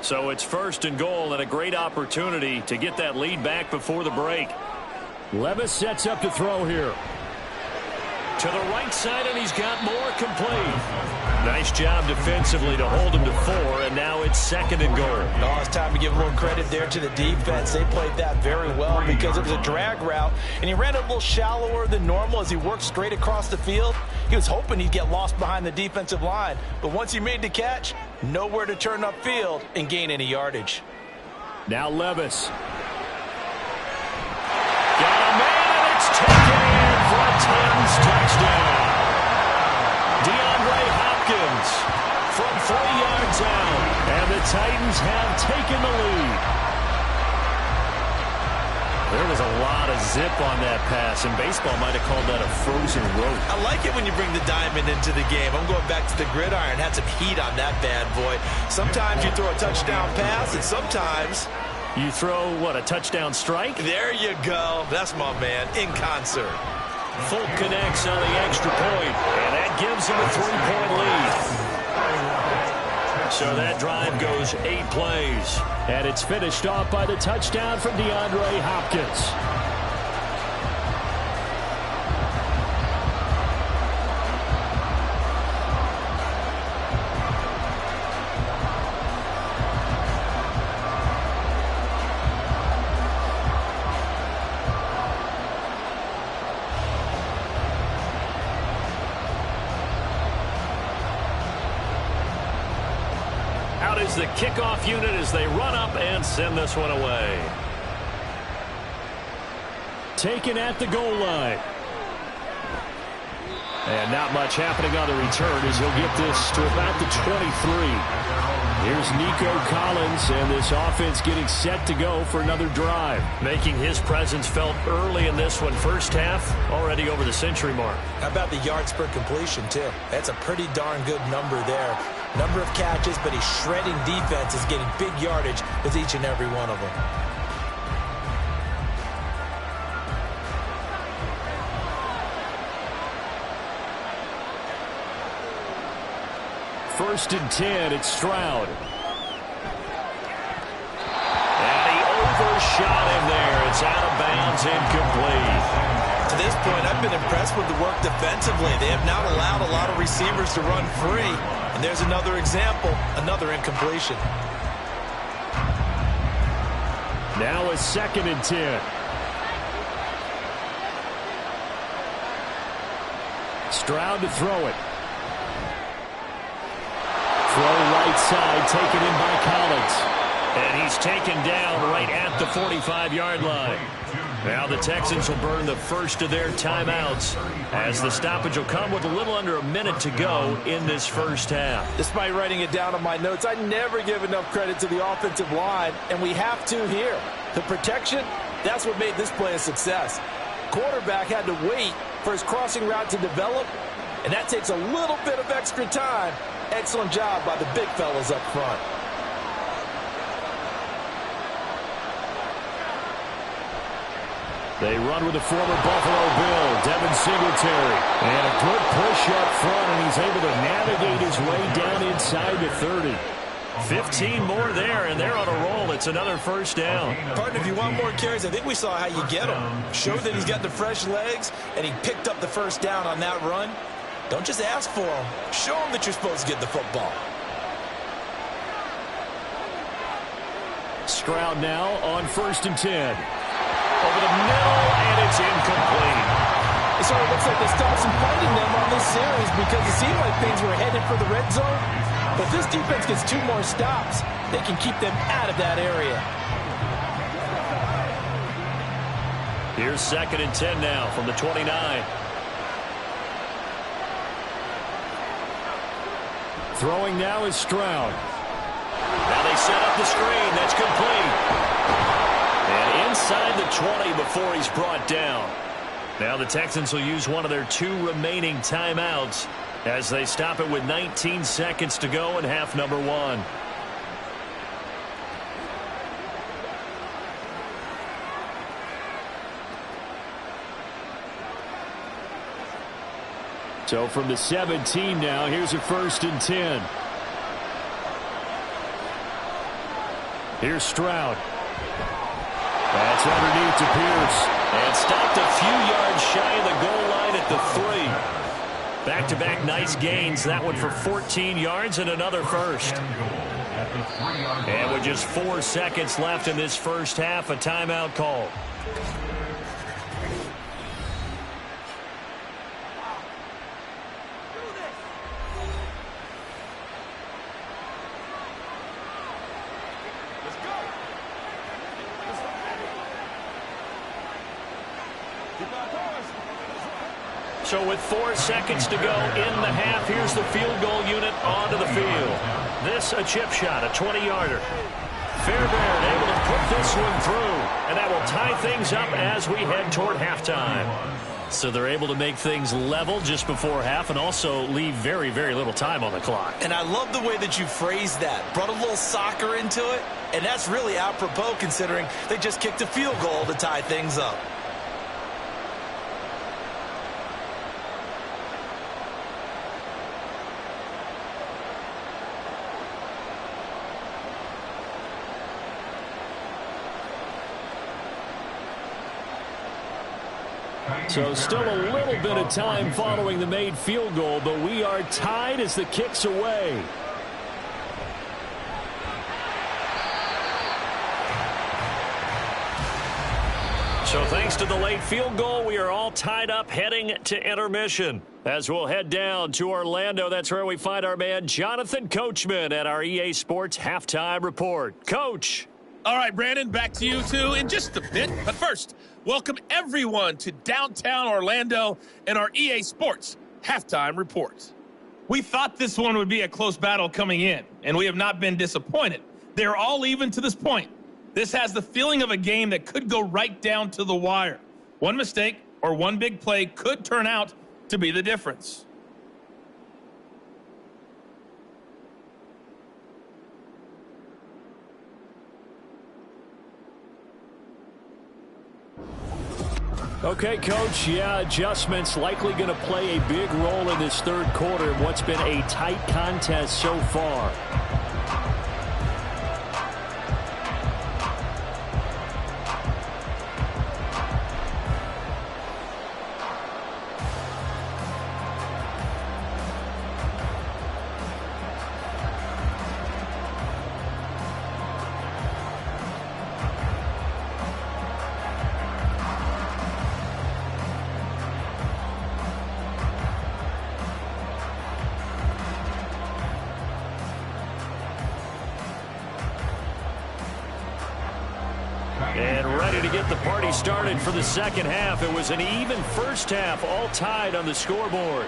So it's 1st and goal and a great opportunity to get that lead back before the break. Levis sets up to throw here. To the right side, and he's got more complete. Nice job defensively to hold him to 4, and now it's 2nd and goal. Oh, it's time to give a little credit there to the defense. They played that very well because it was a drag route, and he ran a little shallower than normal as he worked straight across the field. He was hoping he'd get lost behind the defensive line, but once he made the catch, nowhere to turn upfield and gain any yardage. Now Levis. Got a man, and it's taken in for a Titans touchdown. DeAndre Hopkins from 3 yards out, and the Titans have taken the lead. There was a lot of zip on that pass, and baseball might have called that a frozen rope. I like it when you bring the diamond into the game. I'm going back to the gridiron. Had some heat on that bad boy. Sometimes you throw a touchdown pass, and sometimes you throw, what, a touchdown strike? There you go. That's my man, in concert. Folk connects on the extra point, and that gives him a 3-point lead. So that drive goes 8 plays. And it's finished off by the touchdown from DeAndre Hopkins. Is the kickoff unit as they run up and send this one away. Taken at the goal line. And not much happening on the return as he'll get this to about the 23. Here's Nico Collins, and this offense getting set to go for another drive. Making his presence felt early in this one. First half, already over the century mark. How about the yards per completion, too? That's a pretty darn good number there. Number of catches, but he's shredding defense, is getting big yardage with each and every one of them. First and 10, it's Stroud. And he overshot him there. It's out of bounds, incomplete. To this point, I've been impressed with the work defensively. They have not allowed a lot of receivers to run free. And there's another example, another incompletion. Now a 2nd and 10. Stroud to throw it. Throw right side, taken in by Collins. And he's taken down right at the 45-yard line. Now the Texans will burn the first of their timeouts as the stoppage will come with a little under a minute to go in this first half. Despite writing it down on my notes, I never give enough credit to the offensive line, and we have to here. The protection, that's what made this play a success. Quarterback had to wait for his crossing route to develop, and that takes a little bit of extra time. Excellent job by the big fellas up front. They run with the former Buffalo Bill, Devin Singletary. And a good push up front, and he's able to navigate his way down inside the 30. 15 more there, and they're on a roll. It's another first down. Partner, if you want more carries, I think we saw how you get them. Show that he's got the fresh legs, and he picked up the first down on that run. Don't just ask for him. Show him that you're supposed to get the football. Stroud now on 1st and 10. Over the middle, and it's incomplete. So it looks like they stopped some fighting them on this series because it seemed like things were headed for the red zone. But this defense gets 2 more stops. They can keep them out of that area. Here's 2nd and 10 now from the 29. Throwing now is Stroud. Now they set up the screen. That's complete. And inside the 20 before he's brought down. Now the Texans will use one of their 2 remaining timeouts as they stop it with 19 seconds to go in half number 1. So from the 17 now, here's a 1st and 10. Here's Stroud. That's underneath to Pierce. And stopped a few yards shy of the goal line at the 3. Back-to-back nice gains. That one for 14 yards and another first. And with just 4 seconds left in this first half, a timeout call. So with 4 seconds to go in the half, here's the field goal unit onto the field. This a chip shot, a 20-yarder. Fairbairn able to put this one through, and that will tie things up as we head toward halftime. So they're able to make things level just before half and also leave very, very little time on the clock. And I love the way that you phrased that. Brought a little soccer into it, and that's really apropos considering they just kicked a field goal to tie things up. So still a little bit of time following the made field goal, but we are tied as the kick's away. So thanks to the late field goal, we are all tied up heading to intermission. As we'll head down to Orlando, that's where we find our man Jonathan Coachman at our EA Sports Halftime Report. Coach. All right, Brandon, back to you two in just a bit. But first, welcome everyone to downtown Orlando and our EA Sports Halftime Report. We thought this one would be a close battle coming in, and we have not been disappointed. They're all even to this point. This has the feeling of a game that could go right down to the wire. One mistake or one big play could turn out to be the difference. Okay, Coach, adjustments likely going to play a big role in this third quarter in what's been a tight contest so far. And ready to get the party started for the second half. It was an even first half, all tied on the scoreboard.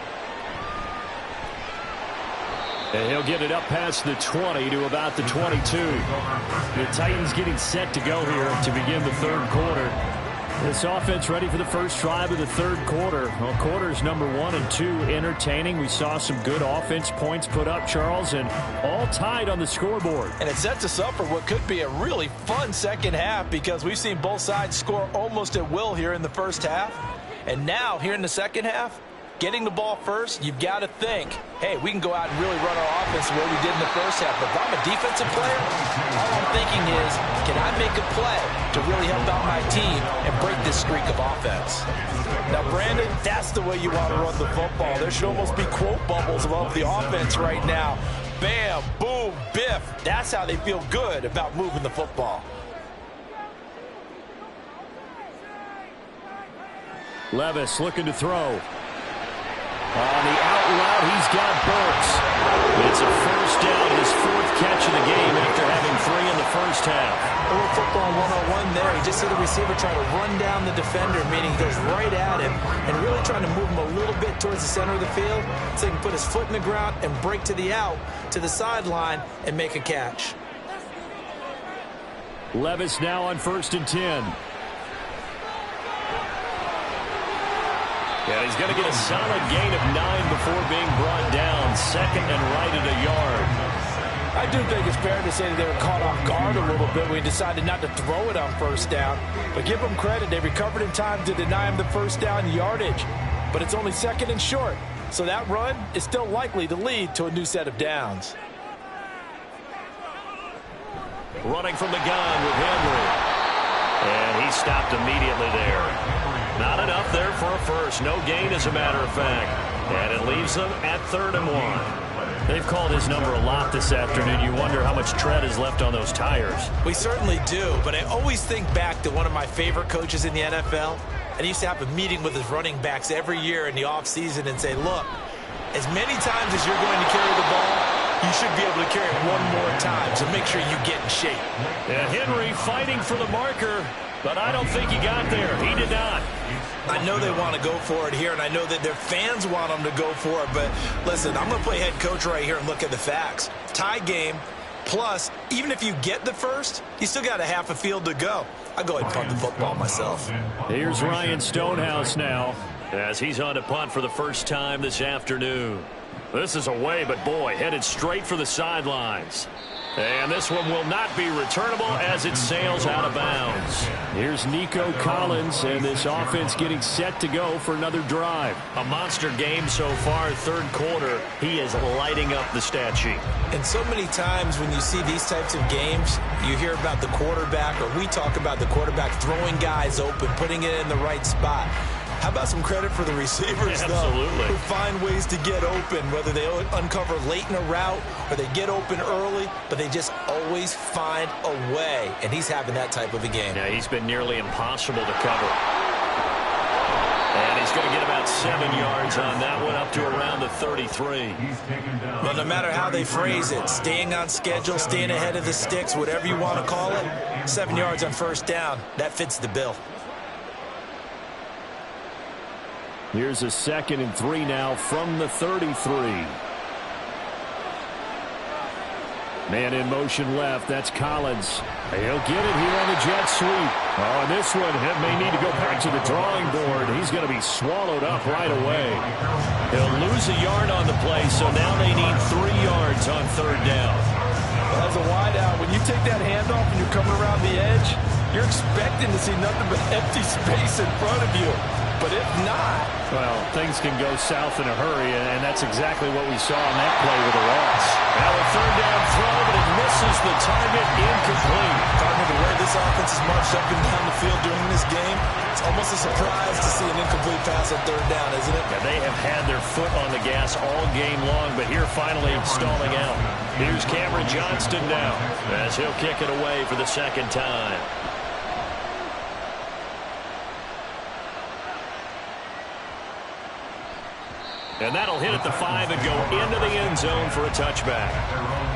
And he'll get it up past the 20 to about the 22. The Titans getting set to go here to begin the third quarter. This offense ready for the first drive of the third quarter. Well, quarters number 1 and 2 entertaining. We saw some good offense points put up, Charles, and all tied on the scoreboard. And it sets us up for what could be a really fun second half because we've seen both sides score almost at will here in the first half. And now, here in the second half, getting the ball first, you've got to think, hey, we can go out and really run our offense the way we did in the first half. But if I'm a defensive player, all I'm thinking is, can I make a play to really help out my team and break this streak of offense? Now, Brandon, that's the way you want to run the football. There should almost be quote bubbles above the offense right now. Bam, boom, biff. That's how they feel good about moving the football. Levis looking to throw. On the out route, he's got Burks. It's a first down, his fourth catch of the game after having 3 in the first half. A little football 101 there. You just see the receiver trying to run down the defender, meaning he goes right at him and really trying to move him a little bit towards the center of the field so he can put his foot in the ground and break to the out, to the sideline, and make a catch. Levis now on 1st and 10. Yeah, he's going to get a solid gain of 9 before being brought down. 2nd and right at a yard. I do think it's fair to say that they were caught off guard a little bit when he decided not to throw it on 1st down. But give them credit. They recovered in time to deny him the 1st down yardage. But it's only 2nd and short. So that run is still likely to lead to a new set of downs. Running from the gun with Henry. And he stopped immediately there. Not enough there for a first. No gain, as a matter of fact. And it leaves them at 3rd and 1. They've called his number a lot this afternoon. You wonder how much tread is left on those tires. We certainly do, but I always think back to one of my favorite coaches in the NFL. And he used to have a meeting with his running backs every year in the offseason and say, look, as many times as you're going to carry the ball, you should be able to carry it one more time, so make sure you get in shape. Yeah, Henry fighting for the marker, but I don't think he got there. He did not. I know they want to go for it here, and I know that their fans want them to go for it, but listen, I'm going to play head coach right here and look at the facts. Tie game, plus, even if you get the first, you still got a half a field to go. I'll go ahead and punt the football myself. Here's Ryan Stonehouse now, as he's on to punt for the first time this afternoon. This is away, but boy, headed straight for the sidelines. And this one will not be returnable as it sails out of bounds. Here's Nico Collins, and this offense getting set to go for another drive. A monster game so far, 3rd quarter. He is lighting up the stat sheet. And so many times when you see these types of games, you hear about the quarterback, or we talk about the quarterback throwing guys open, putting it in the right spot. How about some credit for the receivers, though, who find ways to get open, whether they uncover late in a route or they get open early, but they just always find a way, and he's having that type of a game. Yeah, he's been nearly impossible to cover. And he's going to get about 7 yards on that one, up to around the 33. Well, no matter how they phrase it, staying on schedule, staying ahead of the sticks, whatever you want to call it, 7 yards on 1st down, that fits the bill. Here's a 2nd and 3 now from the 33. Man in motion left. That's Collins. He'll get it here on the jet sweep. Oh, and this one may need to go back to the drawing board. He's going to be swallowed up right away. He'll lose a yard on the play, so now they need 3 yards on 3rd down. Well, as a wideout, when you take that handoff and you're coming around the edge, you're expecting to see nothing but empty space in front of you. But if not, well, things can go south in a hurry, and that's exactly what we saw on that play with a loss. Now a 3rd down throw, but it misses the target, incomplete. Partner, the way this offense has marched up and down the field during this game, it's almost a surprise to see an incomplete pass on 3rd down, isn't it? Yeah, they have had their foot on the gas all game long, but here finally stalling out. Here's Cameron Johnston now, as he'll kick it away for the 2nd time. And that'll hit at the 5 and go into the end zone for a touchback.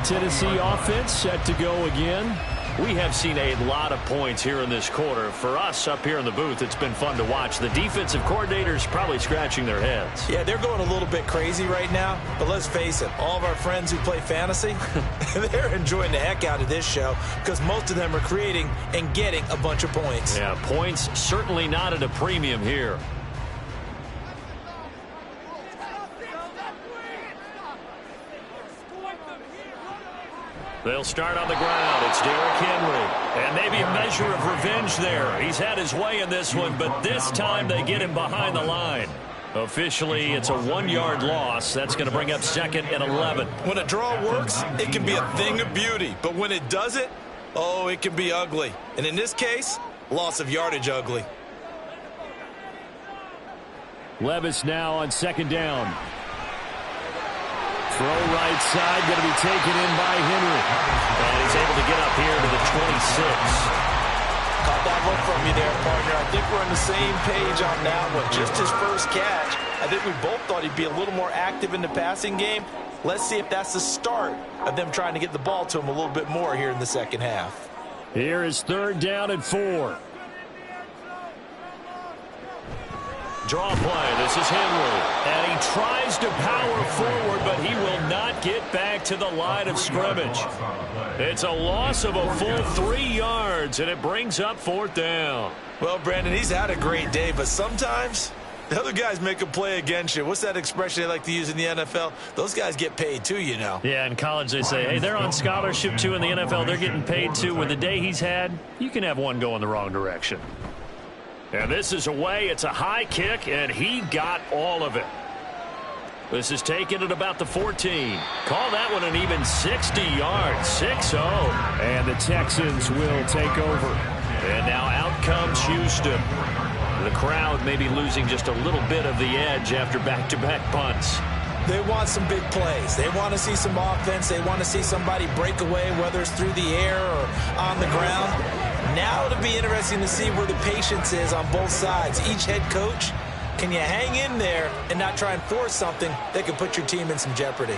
Tennessee offense set to go again. We have seen a lot of points here in this quarter. For us up here in the booth, it's been fun to watch. The defensive coordinators probably scratching their heads. Yeah, they're going a little bit crazy right now. But let's face it, all of our friends who play fantasy, they're enjoying the heck out of this show because most of them are creating and getting a bunch of points. Yeah, points certainly not at a premium here. They'll start on the ground. It's Derrick Henry. And maybe a measure of revenge there. He's had his way in this one, but this time they get him behind the line. Officially, it's a 1-yard loss. That's going to bring up 2nd and 11. When a draw works, it can be a thing of beauty. But when it doesn't, oh, it can be ugly. And in this case, loss of yardage ugly. Levis now on 2nd down. Throw right side, going to be taken in by Henry. And he's able to get up here to the 26. Caught that look from you there, partner. I think we're on the same page on that one. Just his first catch. I think we both thought he'd be a little more active in the passing game. Let's see if that's the start of them trying to get the ball to him a little bit more here in the second half. Here is 3rd down and 4. Draw play. This is Henry. And he tries to power forward, but he will not get back to the line of scrimmage. It's a loss of a full 3 yards, and it brings up 4th down. Well, Brandon, he's had a great day, but sometimes the other guys make a play against you. What's that expression they like to use in the NFL? Those guys get paid too, you know. Yeah, in college they say, hey, they're on scholarship too. In the NFL, they're getting paid too. With the day he's had, you can have one go in the wrong direction. And this is away. It's a high kick, and he got all of it. This is taken at about the 14. Call that one an even 60 yards, 6-0. And the Texans will take over. And now out comes Houston. The crowd may be losing just a little bit of the edge after back-to-back punts. They want some big plays. They want to see some offense. They want to see somebody break away, whether it's through the air or on the ground. Now it'll be interesting to see where the patience is on both sides. Each head coach, can you hang in there and not try and force something that could put your team in some jeopardy?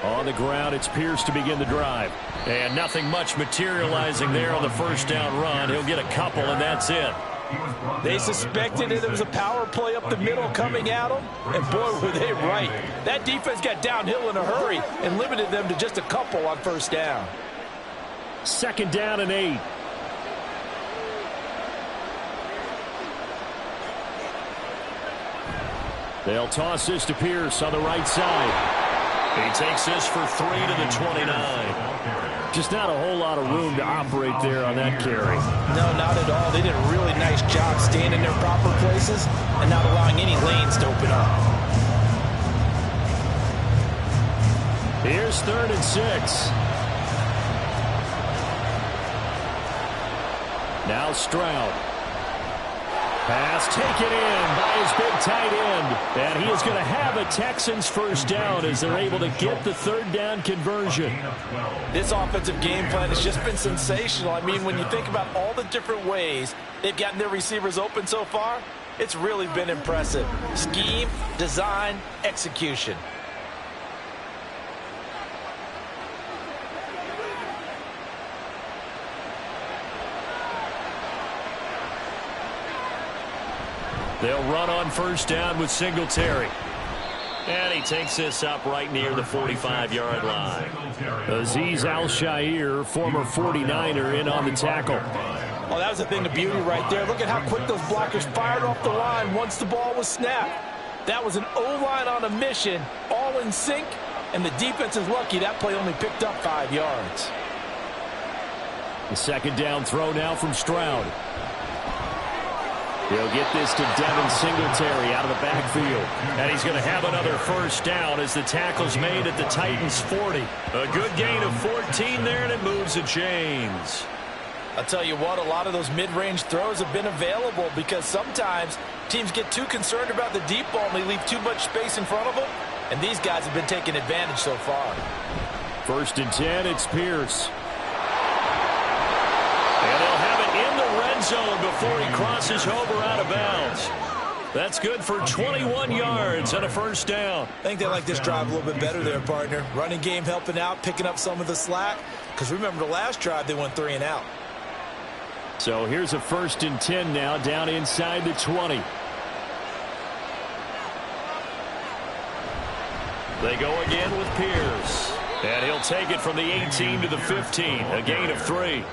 On the ground, it's Pierce to begin the drive. And nothing much materializing there on the 1st down run. He'll get a couple, and that's it. They suspected it was a power play up the middle coming at them, and boy, were they right. That defense got downhill in a hurry and limited them to just a couple on 1st down. 2nd down and 8. They'll toss this to Pierce on the right side. He takes this for 3 to the 29. Just not a whole lot of room to operate there on that carry. No, not at all. They did a really nice job staying in their proper places and not allowing any lanes to open up. Here's 3rd and 6. Now Stroud. Pass taken in by his big tight end. And he is going to have a Texans 1st down as they're able to get the 3rd down conversion. This offensive game plan has just been sensational. I mean, when you think about all the different ways they've gotten their receivers open so far, it's really been impressive. Scheme, design, execution. They'll run on 1st down with Singletary. And he takes this up right near the 45-yard line. Azeez Al-Shaair, former 49er, in on the tackle. Oh, that was a thing of beauty right there. Look at how quick those blockers fired off the line once the ball was snapped. That was an O-line on a mission, all in sync, and the defense is lucky that play only picked up 5 yards. The 2nd down throw now from Stroud. He'll get this to Devin Singletary out of the backfield. And he's going to have another 1st down as the tackle's made at the Titans' 40. A good gain of 14 there, and it moves the chains. I'll tell you what, a lot of those mid-range throws have been available because sometimes teams get too concerned about the deep ball and they leave too much space in front of them. And these guys have been taking advantage so far. 1st and 10, it's Pierce. And they'll have it in the red zone before he crosses over out of bounds. That's good for 21 yards and a 1st down. I think they like this drive a little bit better there, partner. Running game helping out, picking up some of the slack. Because remember the last drive, they went 3 and out. So here's a 1st and 10 now down inside the 20. They go again with Pierce. And he'll take it from the 18 to the 15, a gain of 3.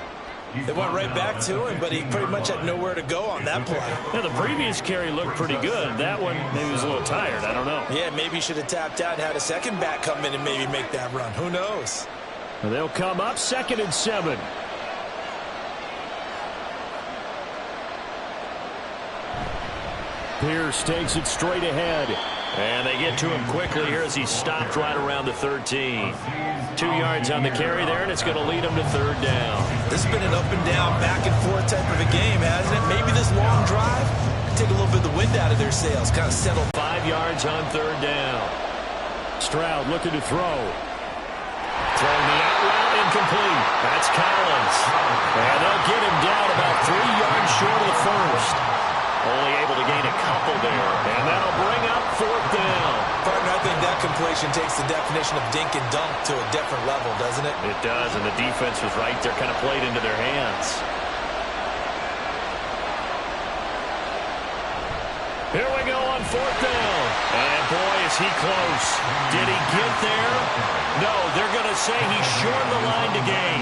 They went right back to him, but he pretty much had nowhere to go on that play. Yeah, the previous carry looked pretty good. That one, maybe he was a little tired. I don't know. Yeah, maybe he should have tapped out and had a second back come in and maybe make that run. Who knows? And they'll come up 2nd and 7. Pierce takes it straight ahead. And they get to him quickly here as he stopped right around the 13. 2 yards on the carry there, and it's going to lead him to third down. This has been an up and down, back and forth type of a game, hasn't it? Maybe this long drive take a little bit of the wind out of their sails, kind of settle. 5 yards on third down. Stroud looking to throw. Throwing the out route, incomplete. That's Collins. And they'll get him down about 3 yards short of the first. Only able to gain a couple there. And that'll bring up fourth down. Partner, I think that completion takes the definition of dink and dunk to a different level, doesn't it? It does, and the defense was right there, kind of played into their hands. Here we go on fourth down. And boy, is he close. Did he get there? No, they're going to say he shortened the line to gain.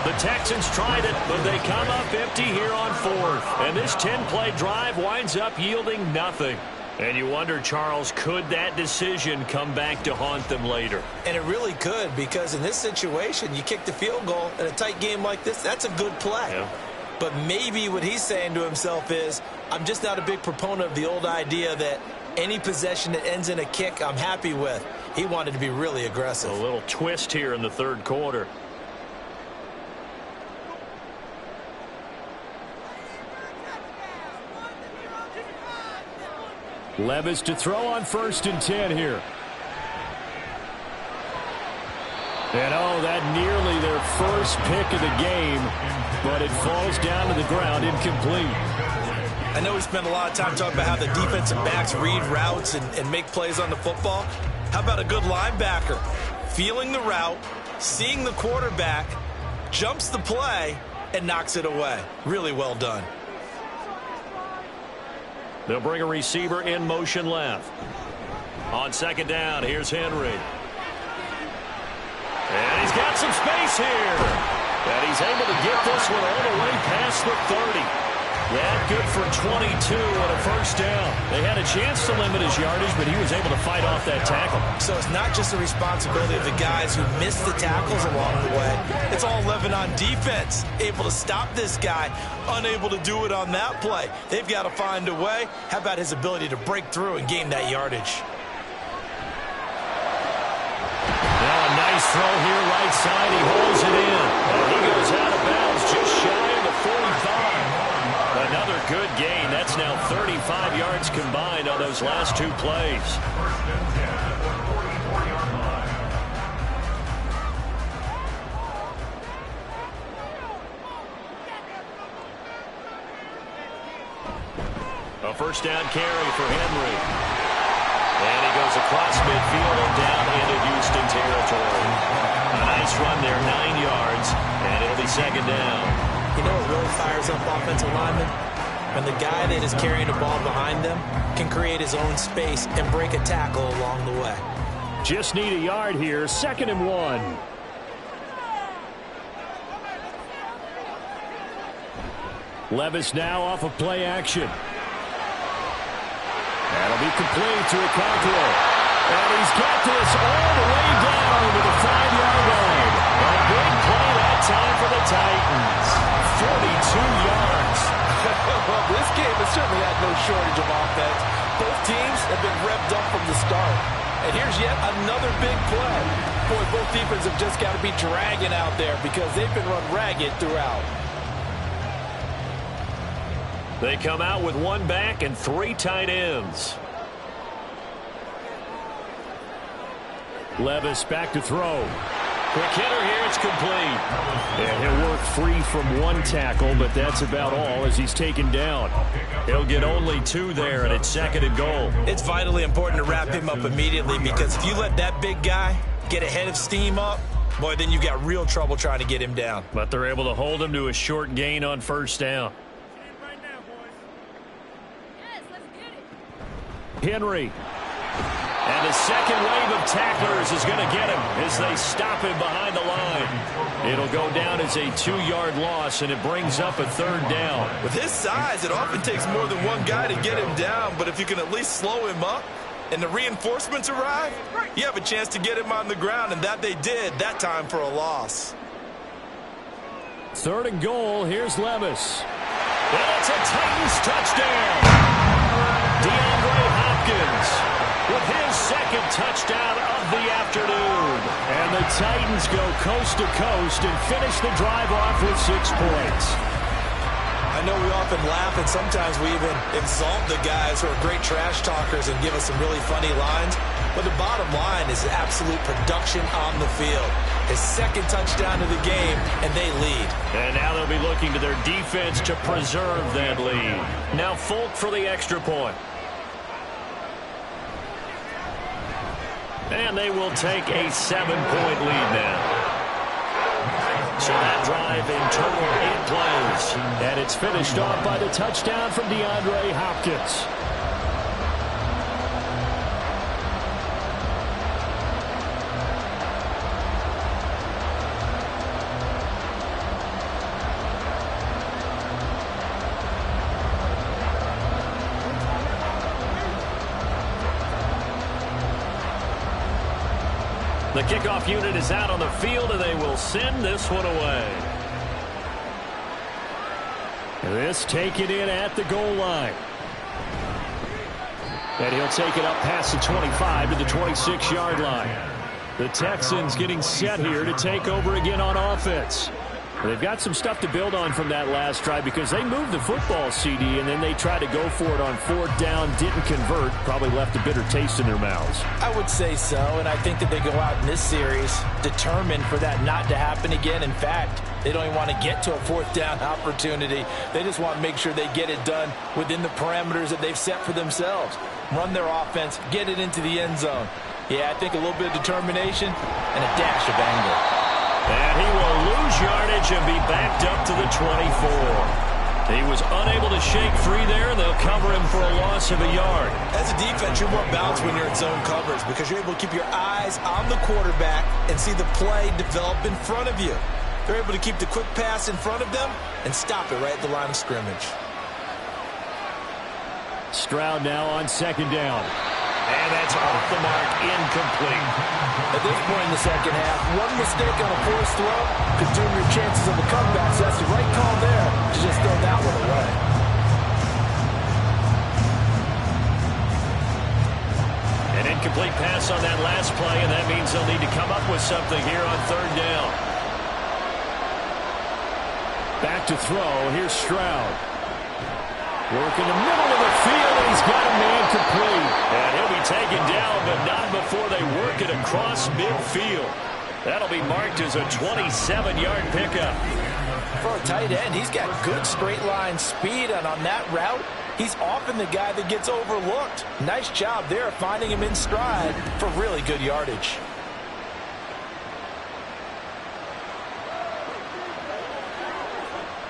The Texans tried it, but they come up empty here on fourth. And this 10-play drive winds up yielding nothing. And you wonder, Charles, could that decision come back to haunt them later? And it really could, because in this situation, you kick the field goal in a tight game like this, that's a good play. Yeah. But maybe what he's saying to himself is, I'm just not a big proponent of the old idea that any possession that ends in a kick I'm happy with. He wanted to be really aggressive. A little twist here in the third quarter. Levis to throw on 1st and 10 here. And that nearly their first pick of the game, but it falls down to the ground incomplete. I know we spent a lot of time talking about how the defensive backs read routes and make plays on the football. How about a good linebacker? Feeling the route, seeing the quarterback, jumps the play, and knocks it away. Really well done. They'll bring a receiver in motion left. On second down, here's Henry. And he's got some space here. And he's able to get this one all the way past the 30. Yeah, good for 22 on a first down. They had a chance to limit his yardage, but he was able to fight off that tackle. So it's not just the responsibility of the guys who missed the tackles along the way. It's all living on defense. Able to stop this guy, unable to do it on that play. They've got to find a way. How about his ability to break through and gain that yardage? Now a nice throw here, right side. He holds it in. And he goes out of bounds just shy of the 45. Another good gain. That's now 35 yards combined on those last 2 plays. A first down carry for Henry. And he goes across midfield and down into Houston territory. A nice run there, 9 yards, and it'll be second down. You know what really fires up offensive linemen? When the guy that is carrying the ball behind them can create his own space and break a tackle along the way. Just need a yard here, 2nd and 1. Levis now off of play action. That'll be complete to Okonkwo. And he's got this all the way down to the 5-yard line. A big play that time for the Titans. 42 yards. Well, this game has certainly had no shortage of offense. Both teams have been revved up from the start. And here's yet another big play. Boy, both defenses have just got to be dragging out there because they've been run ragged throughout. They come out with 1 back and 3 tight ends. Levis back to throw. Quick hitter here, it's complete. And he'll work free from 1 tackle, but that's about all as he's taken down. He'll get only 2 there, and it's 2nd and goal. It's vitally important to wrap him up immediately because if you let that big guy get ahead of steam up, boy, then you've got real trouble trying to get him down. But they're able to hold him to a short gain on first down. Henry. And the second wave of tacklers is going to get him as they stop him behind the line. It'll go down as a 2-yard loss, and it brings up a 3rd down. With his size, it often takes more than one guy to get him down, but if you can at least slow him up and the reinforcements arrive, you have a chance to get him on the ground, and that they did that time for a loss. 3rd and goal. Here's Levis. And it's a Titans touchdown. DeAndre Hopkins with his second touchdown of the afternoon. And the Titans go coast to coast and finish the drive off with 6 points. I know we often laugh and sometimes we even exalt the guys who are great trash talkers and give us some really funny lines. But the bottom line is absolute production on the field. His second touchdown of the game, and they lead. And now they'll be looking to their defense to preserve that lead. Now Folk for the extra point. And they will take a 7-point lead now. So that drive in total 8 plays. And it's finished off by the touchdown from DeAndre Hopkins. The kickoff unit is out on the field, and they will send this one away. This taken in at the goal line. And he'll take it up past the 25 to the 26-yard line. The Texans getting set here to take over again on offense. They've got some stuff to build on from that last drive because they moved the football, CD, and then they tried to go for it on 4th down, didn't convert, probably left a bitter taste in their mouths. I would say so, and I think that they go out in this series determined for that not to happen again. In fact, they don't even want to get to a 4th down opportunity. They just want to make sure they get it done within the parameters that they've set for themselves. Run their offense, get it into the end zone. Yeah, I think a little bit of determination and a dash of anger. And he will lose yardage and be backed up to the 24. He was unable to shake free there, and they'll cover him for a loss of a yard. As a defense, you're more balanced when you're in zone coverage because you're able to keep your eyes on the quarterback and see the play develop in front of you. They're able to keep the quick pass in front of them and stop it right at the line of scrimmage. Stroud now on 2nd down. And that's off the mark, incomplete. At this point in the second half, one mistake on a forced throw could doom your chances of a comeback. So that's the right call there to just throw that one away. An incomplete pass on that last play, and that means they'll need to come up with something here on 3rd down. Back to throw. Here's Stroud. Work in the middle of the field, and he's got a man complete. And he'll be taken down, but not before they work it across midfield. That'll be marked as a 27-yard pickup. For a tight end, he's got good straight-line speed, and on that route, he's often the guy that gets overlooked. Nice job there finding him in stride for really good yardage.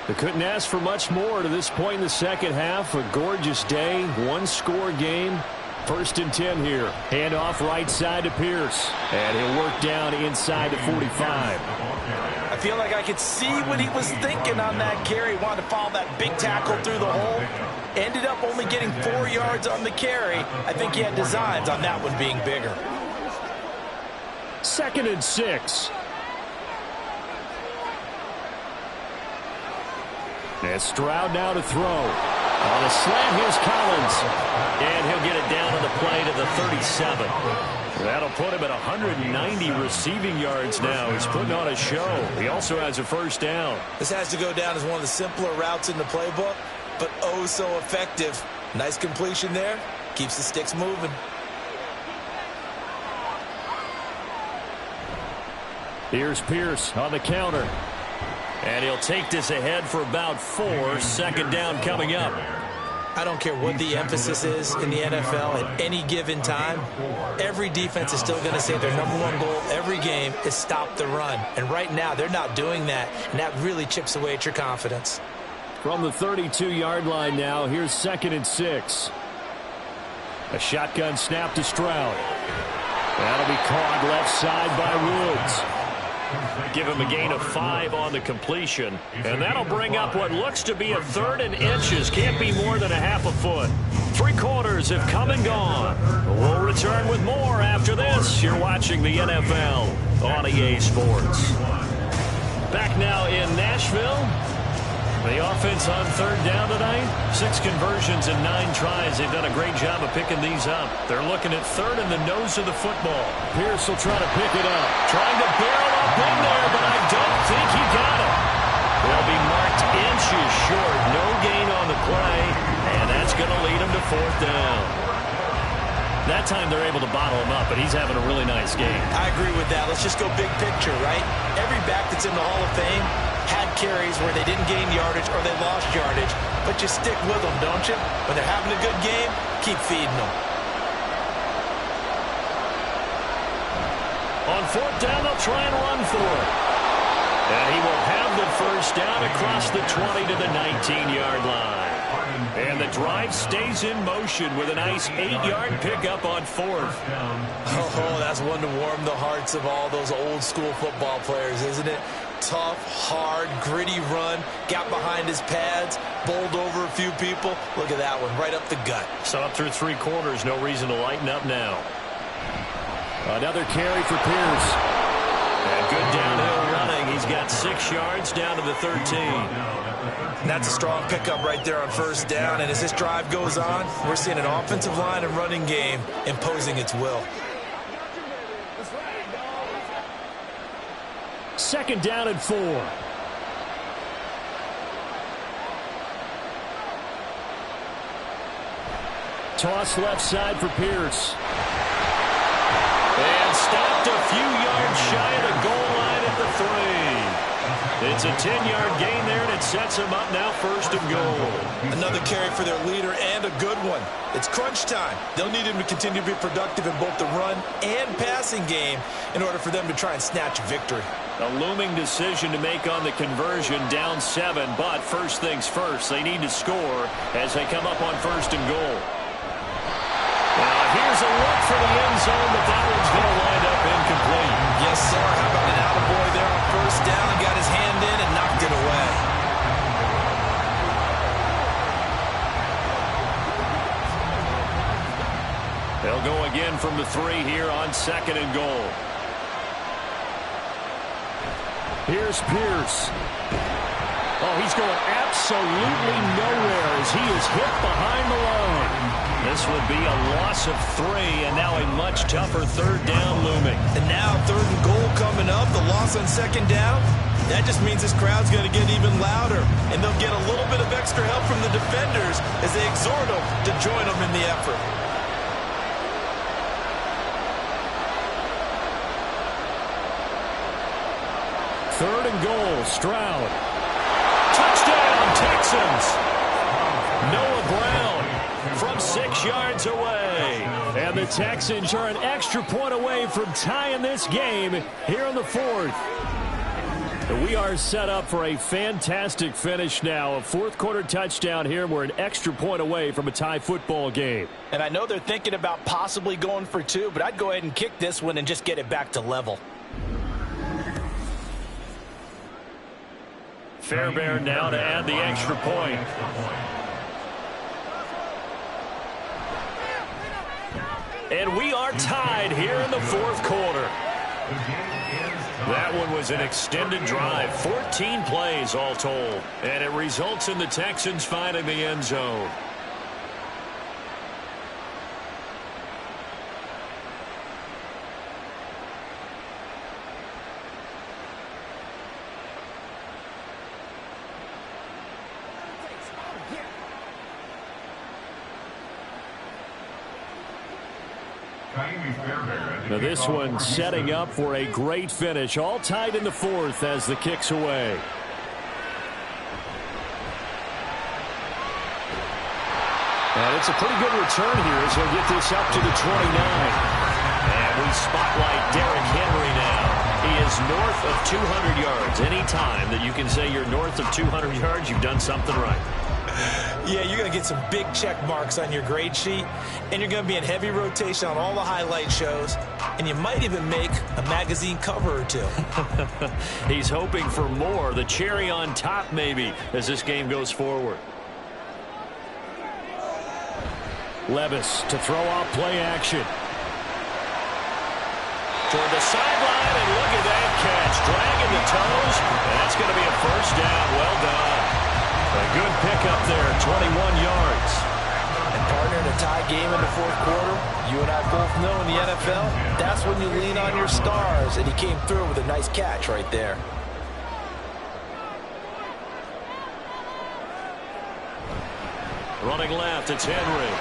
They couldn't ask for much more to this point in the second half. A gorgeous day, 1-score game. 1st and 10 here. Handoff right side to Pierce. And he'll work down inside the 45. I feel like I could see what he was thinking on that carry. He wanted to follow that big tackle through the hole. Ended up only getting 4 yards on the carry. I think he had designs on that one being bigger. 2nd and 6. And Stroud now to throw. On a slant, here's Collins. And he'll get it down on the play to the 37. That'll put him at 190 receiving yards now. He's putting on a show. He also has a 1st down. This has to go down as one of the simpler routes in the playbook, but oh so effective. Nice completion there. Keeps the sticks moving. Here's Pierce on the counter. And he'll take this ahead for about 4. 2nd down coming up. I don't care what the emphasis is in the NFL at any given time. Every defense is still going to say their #1 goal every game is stop the run. And right now, they're not doing that, and that really chips away at your confidence. From the 32-yard line now, here's 2nd and 6. A shotgun snap to Stroud. That'll be caught left side by Woods. Give him a gain of 5 on the completion. And that'll bring up what looks to be a 3rd and inches. Can't be more than a half a foot. 3 quarters have come and gone. We'll return with more after this. You're watching the NFL on EA Sports. Back now in Nashville. The offense on third down tonight, 6 conversions and 9 tries. They've done a great job of picking these up. They're looking at third in the nose of the football. Pierce will try to pick it up. Trying to barrel up in there, but I don't think he got it. They'll be marked inches short. No gain on the play, and that's going to lead him to fourth down. That time they're able to bottle him up, but he's having a really nice game. I agree with that. Let's just go big picture, right? Every back that's in the Hall of Fame had carries where they didn't gain yardage or they lost yardage, but you stick with them, don't you? When they're having a good game, keep feeding them. On fourth down, they'll try and run for it. And he will have the first down across the 20 to the 19-yard line. And the drive stays in motion with a nice 8-yard pickup on fourth. Oh, that's one to warm the hearts of all those old-school football players, isn't it? Tough, hard, gritty run, got behind his pads, bowled over a few people. Look at that one, right up the gut. So up through 3 quarters, no reason to lighten up now. Another carry for Pierce. And good downhill running. He's got 6 yards down to the 13. And that's a strong pickup right there on first down. And as this drive goes on, we're seeing an offensive line and running game imposing its will. Second down and 4. Toss left side for Pierce. And stopped a few yards shy of the goal line at the 3. It's a 10-yard gain there, and it sets him up now first and goal. Another carry for their leader, and a good one. It's crunch time. They'll need him to continue to be productive in both the run and passing game in order for them to try and snatch a victory. A looming decision to make on the conversion, down 7, but first things first, they need to score as they come up on first and goal. Now here's a look for the end zone, but that one's going to wind up incomplete. Yes, sir. How about an attaboy there on first down? Got his hand in and knocked it away. They'll go again from the 3 here on second and goal. Here's Pierce. Oh, he's going absolutely nowhere as he is hit behind the line. This would be a loss of 3, and now a much tougher third down looming. And now third and goal coming up. The loss on second down. That just means this crowd's going to get even louder, and they'll get a little bit of extra help from the defenders as they exhort them to join them in the effort. Third and goal, Stroud. Touchdown, Texans. Noah Brown from 6 yards away. And the Texans are an extra point away from tying this game here in the 4th. We are set up for a fantastic finish now. A 4th quarter touchdown here. We're an extra point away from a tie football game. And I know they're thinking about possibly going for 2, but I'd go ahead and kick this one and just get it back to level. Fairbairn now to add the extra point. And we are tied here in the 4th quarter. That one was an extended drive, 14 plays all told. And it results in the Texans finding the end zone. Now this one setting up for a great finish. All tied in the 4th as the kick's away. And it's a pretty good return here as he'll get this up to the 29. And we spotlight Derrick Henry now. He is north of 200 yards. Any time that you can say you're north of 200 yards, you've done something right. Yeah, you're going to get some big check marks on your grade sheet, and you're going to be in heavy rotation on all the highlight shows, and you might even make a magazine cover or 2. He's hoping for more, the cherry on top maybe, as this game goes forward. Levis to throw off play action. Toward the sideline, and look at that catch. Dragging the toes, and that's going to be a first down. Well done. A good pickup there, 21 yards. And partner, in a tie game in the fourth quarter, you and I both know in the NFL, that's when you lean on your stars, and he came through with a nice catch right there. Running left, it's Henry.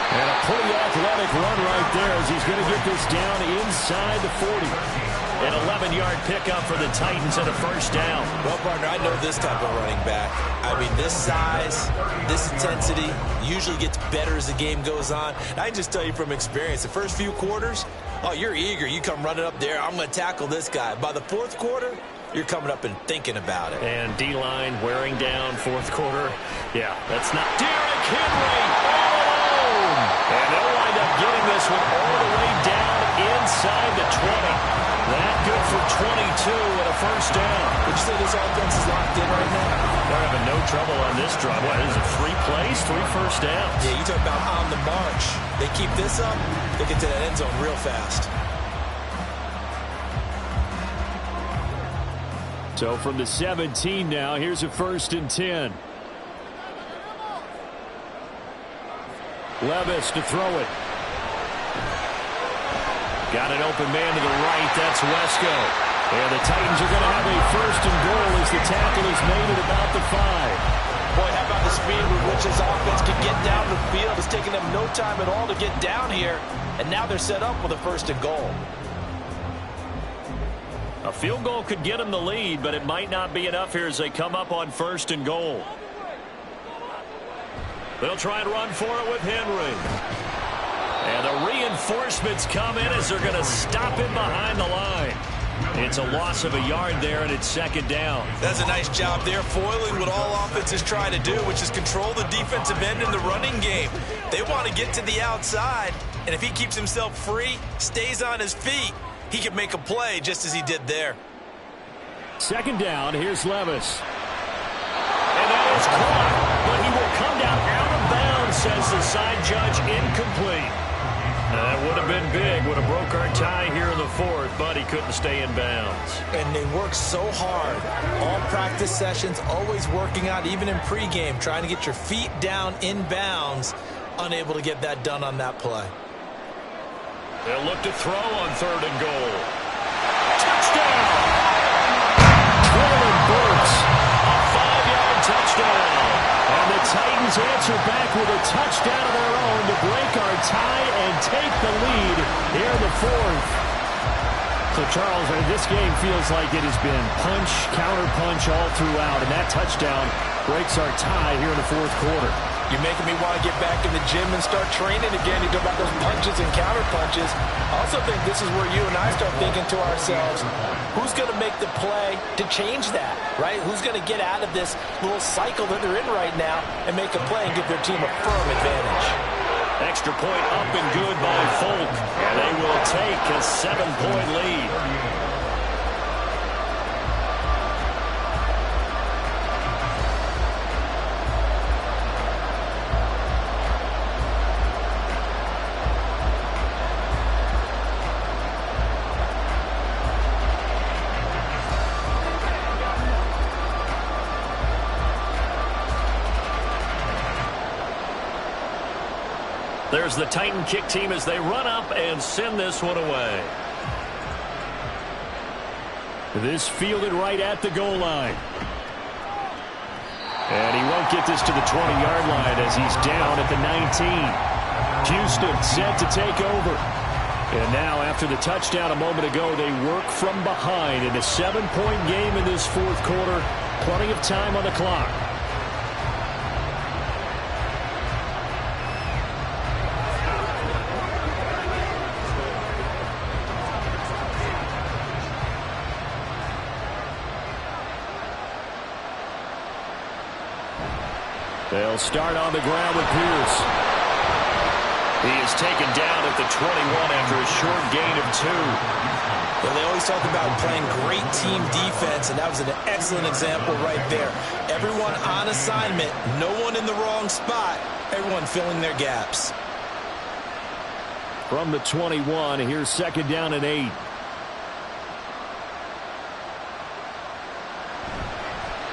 And a pretty athletic run right there as he's going to get this down inside the 40. An 11-yard pickup for the Titans and a first down. Well, partner, I know this type of running back. I mean, this size, this intensity usually gets better as the game goes on. And I can just tell you from experience, the first few quarters, oh, you're eager. You come running up there, I'm going to tackle this guy. By the fourth quarter, you're coming up and thinking about it. And D-line wearing down fourth quarter. Yeah, that's not Derrick Henry all alone. And they'll wind up getting this one all the way down inside the 20. That good for 22 and a first down. Would you say this offense is locked in right now? They're having no trouble on this drive. What, is it 3 plays, 3 first downs? Yeah, you talk about on the march. They keep this up, they get to that end zone real fast. So from the 17 now, here's a 1st and 10. Levis to throw it. Got an open man to the right. That's Wesco. And the Titans are going to have a 1st and goal as the tackle is made at about the 5. Boy, how about the speed with which this offense can get down the field? It's taking them no time at all to get down here. And now they're set up with a 1st and goal. A field goal could get them the lead, but it might not be enough here as they come up on 1st and goal. They'll try and run for it with Henry. And the reinforcements come in as they're going to stop him behind the line. It's a loss of a yard there, and it's 2nd down. That's a nice job there, foiling what all offenses try to do, which is control the defensive end in the running game. They want to get to the outside, and if he keeps himself free, stays on his feet, he can make a play just as he did there. 2nd down, here's Levis. And that is caught, but he will come down out of bounds, says the side judge, incomplete. That would have been big, would have broke our tie here in the 4th, but he couldn't stay in bounds. And they work so hard. All practice sessions, always working out, even in pregame, trying to get your feet down in bounds, unable to get that done on that play. They'll look to throw on 3rd and goal. Touchdown! Traylon Burks. A 5-yard touchdown. And the Titans answer back with a touchdown of their own to break our tie and take the lead here in the 4th. So, Charles, this game feels like it has been punch, counter-punch all throughout, and that touchdown breaks our tie here in the 4th quarter. You're making me want to get back in the gym and start training again. You talk about those punches and counter punches. I also think this is where you and I start thinking to ourselves, who's going to make the play to change that, right? Who's going to get out of this little cycle that they're in right now and make a play and give their team a firm advantage? Extra point up and good by Folk. And they will take a 7-point lead. There's the Titan kick team as they run up and send this one away. This fielded right at the goal line. And he won't get this to the 20-yard line as he's down at the 19. Houston set to take over. And now, after the touchdown a moment ago, they work from behind in a 7-point game in this 4th quarter. Plenty of time on the clock. They'll start on the ground with Pierce. He is taken down at the 21 after a short gain of 2. Well, they always talk about playing great team defense, and that was an excellent example right there. Everyone on assignment, no one in the wrong spot, everyone filling their gaps. From the 21, here's 2nd down and 8.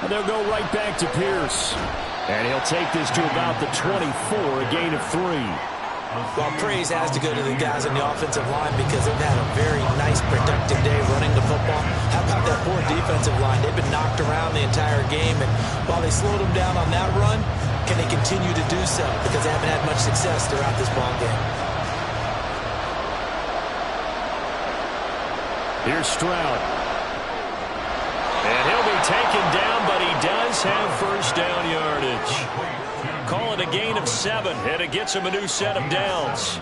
And they'll go right back to Pierce. And he'll take this to about the 24, a gain of 3. Well, praise has to go to the guys on the offensive line because they've had a very nice, productive day running the football. How about that poor defensive line? They've been knocked around the entire game, and while they slowed them down on that run, can they continue to do so? Because they haven't had much success throughout this ball game. Here's Stroud. And he'll be taken down, but he does have first down yardage. Call it a gain of 7, and it gets him a new set of downs.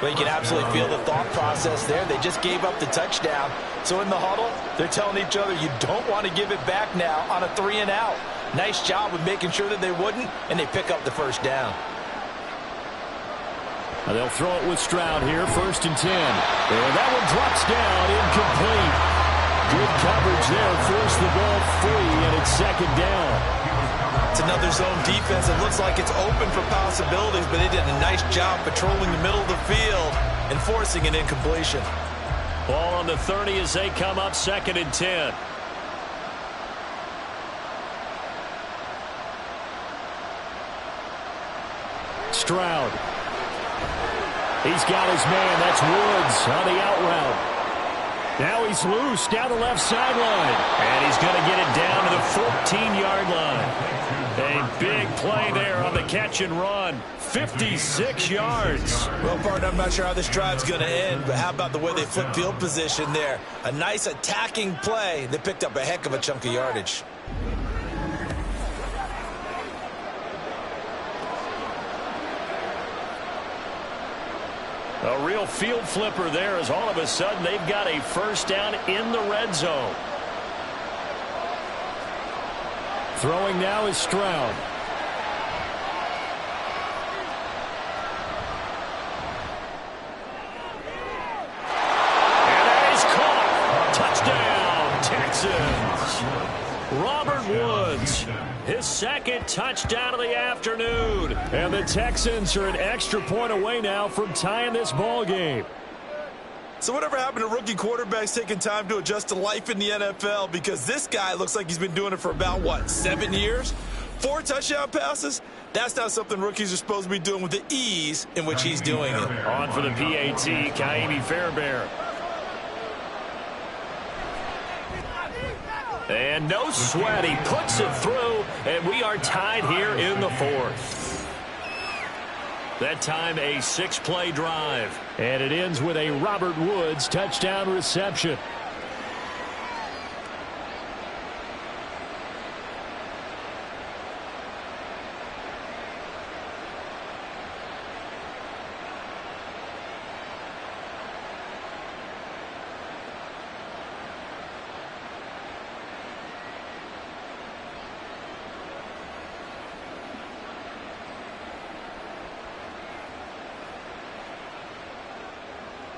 Well, you can absolutely feel the thought process there. They just gave up the touchdown. So in the huddle, they're telling each other, you don't want to give it back now on a 3-and-out. Nice job of making sure that they wouldn't, and they pick up the first down. Now they'll throw it with Stroud here, 1st and 10. And that one drops down, incomplete. Good coverage there, forced the ball free, and it's 2nd down. It's another zone defense. It looks like it's open for possibilities, but they did a nice job patrolling the middle of the field and forcing an incompletion. Ball on the 30 as they come up, 2nd and 10. Stroud. He's got his man. That's Woods on the out route. Now he's loose down the left sideline. And he's going to get it down to the 14-yard line. A big play there on the catch and run. 56 yards. Well, partner, I'm not sure how this drive's going to end, but how about the way they flip field position there? A nice attacking play. They picked up a heck of a chunk of yardage. A real field flipper there as all of a sudden they've got a first down in the red zone. Throwing now is Stroud. And that is caught. Touchdown, Texans. Robert Woods, his 2nd touchdown of the afternoon. And the Texans are an extra point away now from tying this ball game. So whatever happened to rookie quarterbacks taking time to adjust to life in the NFL? Because this guy looks like he's been doing it for about, 7 years? 4 touchdown passes? That's not something rookies are supposed to be doing with the ease in which he's doing it. On for the PAT, Kaimi Fairbairn. And no sweat, he puts it through, and we are tied here in the 4th. That time a 6-play drive. And it ends with a Robert Woods touchdown reception.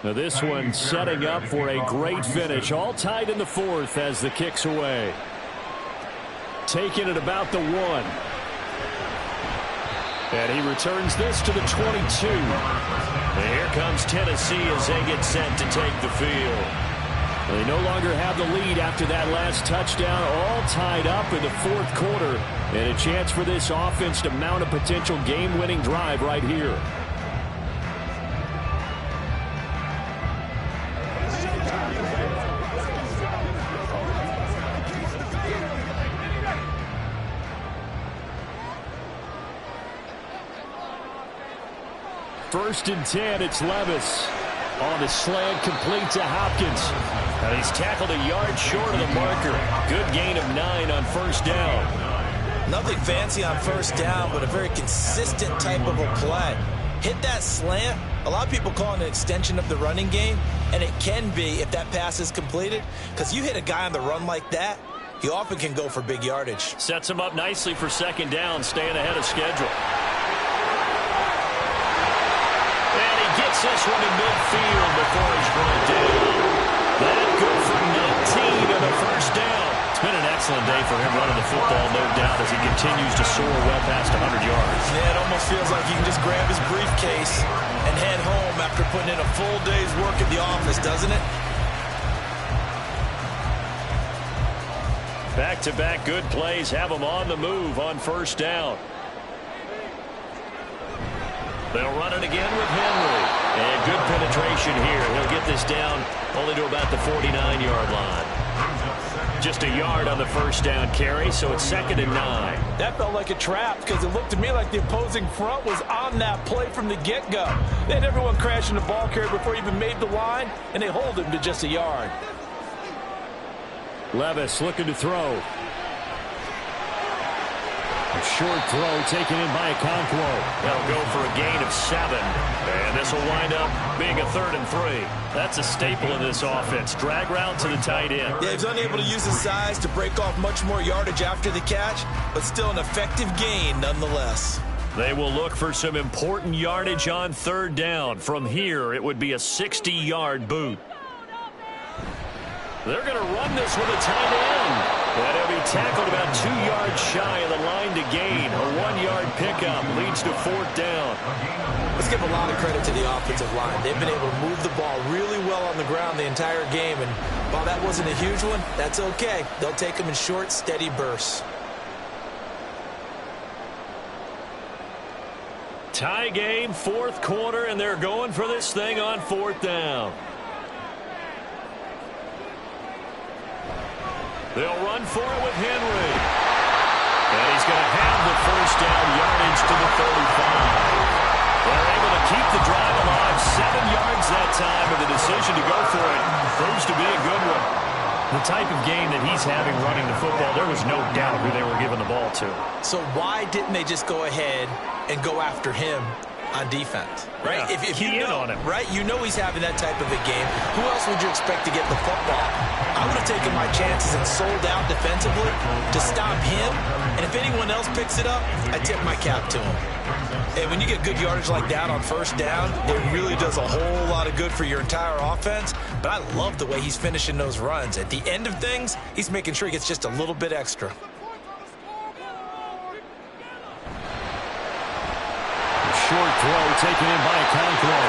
Now this one setting up for a great finish. All tied in the 4th as the kick's away. Taking it about the 1. And he returns this to the 22. And here comes Tennessee as they get set to take the field. They no longer have the lead after that last touchdown. All tied up in the 4th quarter. And a chance for this offense to mount a potential game-winning drive right here. First and 10, it's Levis. On the slant, complete to Hopkins. And he's tackled a yard short of the marker. Good gain of 9 on first down. Nothing fancy on first down, but a very consistent type of a play. Hit that slant. A lot of people call it an extension of the running game, and it can be if that pass is completed, because you hit a guy on the run like that, he often can go for big yardage. Sets him up nicely for second down, staying ahead of schedule. And he gets this one in midfield before he's brought down. That good for 19 and a first down. It's been an excellent day for him running the football, no doubt, as he continues to soar well past 100 yards. Yeah, it almost feels like he can just grab his briefcase and head home after putting in a full day's work at the office, doesn't it? Back-to-back good plays have them on the move on first down. They'll run it again with Henry. And good penetration here. He'll get this down only to about the 49-yard line. Just a yard on the first down carry, so it's 2nd and 9. That felt like a trap because it looked to me like the opposing front was on that play from the get-go. They had everyone crashing the ball carrier before he even made the line, and they hold him to just a yard. Levis looking to throw. A short throw taken in by Okonkwo. They'll go for a gain of 7. And this will wind up being a 3rd and 3. That's a staple in this offense. Drag route to the tight end. Yeah, he's unable to use his size to break off much more yardage after the catch, but still an effective gain nonetheless. They will look for some important yardage on 3rd down. From here, it would be a 60-yard boot. They're going to run this with a tight end. And he'll be tackled about 2 yards shy of the line to gain. A 1-yard pickup leads to 4th down. Let's give a lot of credit to the offensive line. They've been able to move the ball really well on the ground the entire game. And while that wasn't a huge one, that's okay. They'll take them in short, steady bursts. Tie game, 4th quarter, and they're going for this thing on 4th down. They'll run for it with Henry. And he's going to have the first down yardage to the 35. They're able to keep the drive alive. 7 yards that time, and the decision to go for it proves to be a good one. The type of game that he's having running the football, there was no doubt who they were giving the ball to. So why didn't they just go ahead and go after him on defense, right? Yeah, if you know, on him. right, you know he's having that type of a game. Who else would you expect to get the football? I would have taken my chances and sold out defensively to stop him. And if anyone else picks it up, I tip my cap to him. And when you get good yardage like that on first down, it really does a whole lot of good for your entire offense. But I love the way he's finishing those runs. At the end of things, he's making sure he gets just a little bit extra. Short throw taken in by Okonkwo.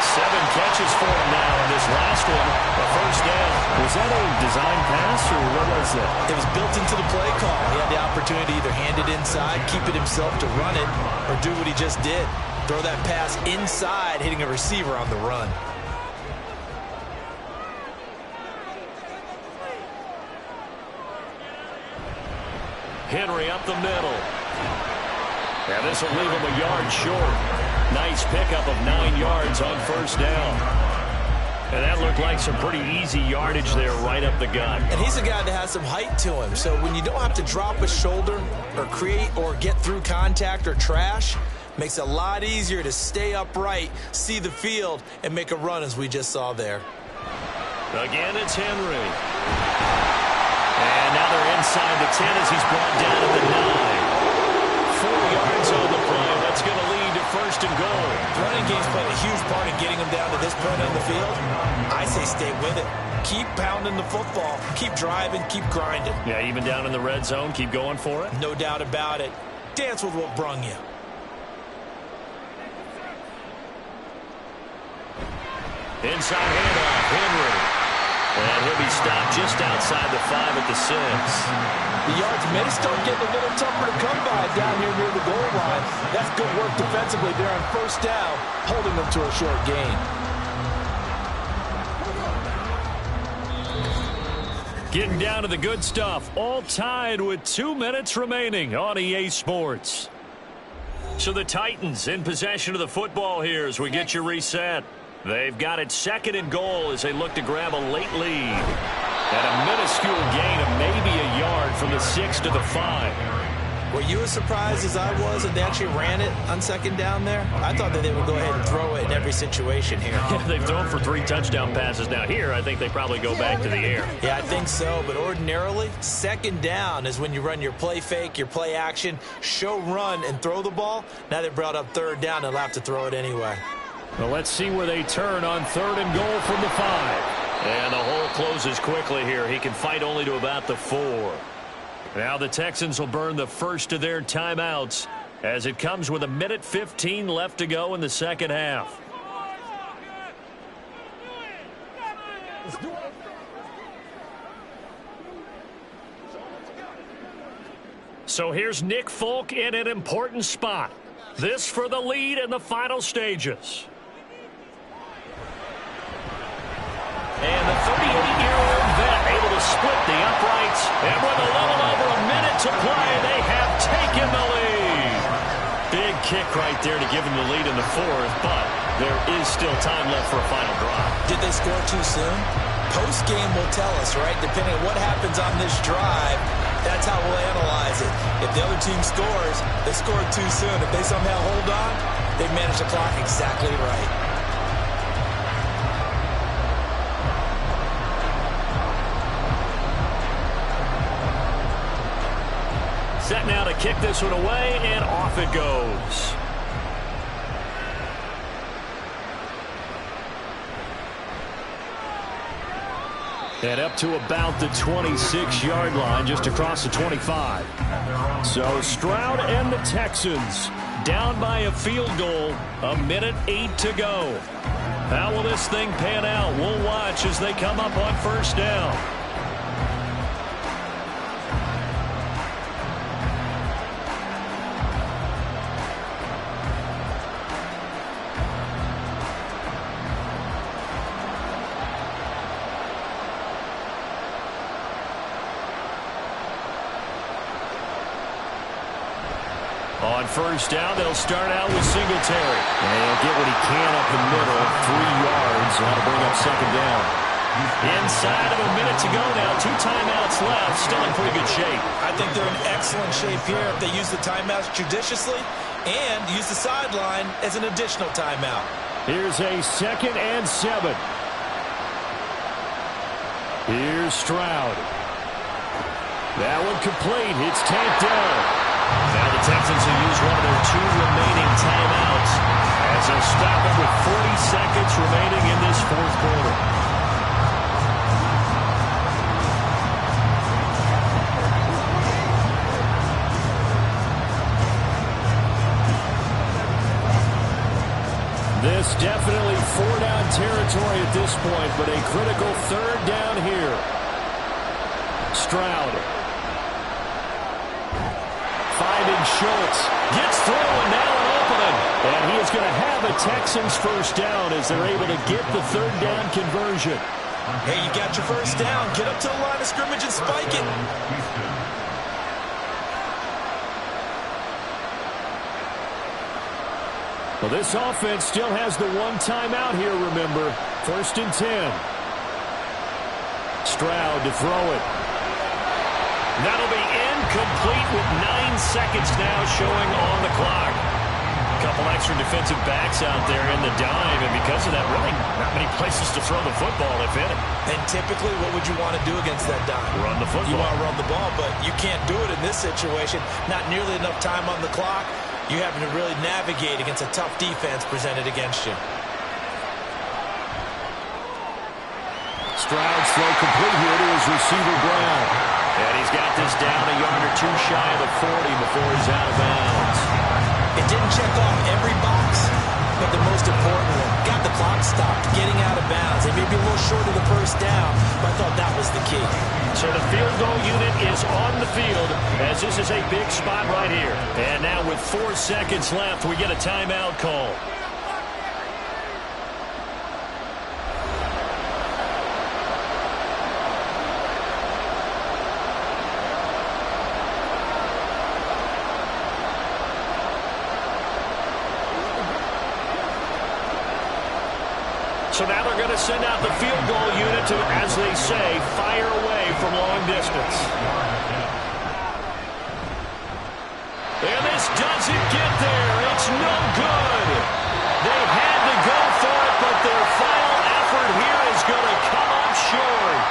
7 catches for him now, and this last one, a first down. Was that a design pass, or what was that? It was built into the play call. He had the opportunity to either hand it inside, keep it himself to run it, or do what he just did. Throw that pass inside, hitting a receiver on the run. Henry up the middle. And this will leave him a yard short. Nice pickup of 9 yards on first down. And that looked like some pretty easy yardage there right up the gut. And he's a guy that has some height to him. So when you don't have to drop a shoulder or create or get through contact or trash, makes it a lot easier to stay upright, see the field, and make a run as we just saw there. Again, it's Henry. And now they're inside the 10 as he's brought down to the 9. 4 yards on the play. That's going to lead to 1st and goal. The running game's playing a huge part in getting him down to this point on the field. I say stay with it. Keep pounding the football. Keep driving. Keep grinding. Yeah, even down in the red zone, keep going for it. No doubt about it. Dance with what brung you. Inside handoff, Henry. And he'll be stopped just outside the 5 at the 6. The yards may start getting a little tougher to come by down here near the goal line. That's good work defensively there on first down, holding them to a short gain. Getting down to the good stuff, all tied with 2 minutes remaining on EA Sports. So the Titans in possession of the football here as we get you reset. They've got it 2nd and goal as they look to grab a late lead. And a minuscule gain of maybe a yard from the 6 to the 5. Were you as surprised as I was that they actually ran it on 2nd down there? I thought that they would go ahead and throw it in every situation here. Yeah, they've thrown for 3 touchdown passes now. Here, I think they probably go back to the air. Yeah, I think so. But ordinarily, 2nd down is when you run your play fake, your play action, show run, and throw the ball. Now they brought up 3rd down. They'll have to throw it anyway. Well, let's see where they turn on 3rd and goal from the 5. And the hole closes quickly here. He can fight only to about the 4. Now the Texans will burn the first of their timeouts as it comes with 1:15 left to go in the 2nd half. So here's Nick Folk in an important spot. This for the lead in the final stages. And the 38-year-old vet able to split the uprights. And with a little over a minute to play, they have taken the lead. Big kick right there to give them the lead in the fourth, but there is still time left for a final drive. Did they score too soon? Post-game will tell us, right? Depending on what happens on this drive, that's how we'll analyze it. If the other team scores, they scored too soon. If they somehow hold on, they manage the clock exactly right. Set now to kick this one away, and off it goes. And up to about the 26-yard line, just across the 25. So Stroud and the Texans down by a field goal, 1:08 to go. How will this thing pan out? We'll watch as they come up on first down. On first down, they'll start out with Singletary. And he'll get what he can up the middle, 3 yards. That'll bring up second down. Inside of a minute to go now, 2 timeouts left, still in pretty good shape. I think they're in excellent shape here if they use the timeouts judiciously and use the sideline as an additional timeout. Here's a 2nd and 7. Here's Stroud. That one complete. It's tamped down. Now the Texans will use one of their 2 remaining timeouts as they'll stop it with 40 seconds remaining in this fourth quarter. This definitely 4-down territory at this point, but a critical 3rd down here. Stroud. Finding Schultz. Gets through and now an opening. And he is going to have a Texans first down as they're able to get the 3rd down conversion. Hey, you got your first down. Get up to the line of scrimmage and spike it. Well, this offense still has the 1 timeout here, remember. 1st and 10. Stroud to throw it. That'll be incomplete with 9 seconds now showing on the clock. A couple extra defensive backs out there in the dime, and because of that, really not many places to throw the football, if any. And typically, what would you want to do against that dime? Run the football. You want to run the ball, but you can't do it in this situation. Not nearly enough time on the clock. You having to really navigate against a tough defense presented against you. Stroud's throw complete here to his receiver, Brown. And he's got this down a yard or 2 shy of the 40 before he's out of bounds. It didn't check off every box, but the most important one. Got the clock stopped, getting out of bounds. They may be a little short of the first down, but I thought that was the key. So the field goal unit is on the field as this is a big spot right here. And now with 4 seconds left, we get a timeout call. So now they're going to send out the field goal unit to, as they say, fire away from long distance. And this doesn't get there. It's no good. They had to go for it, but their final effort here is going to come up short.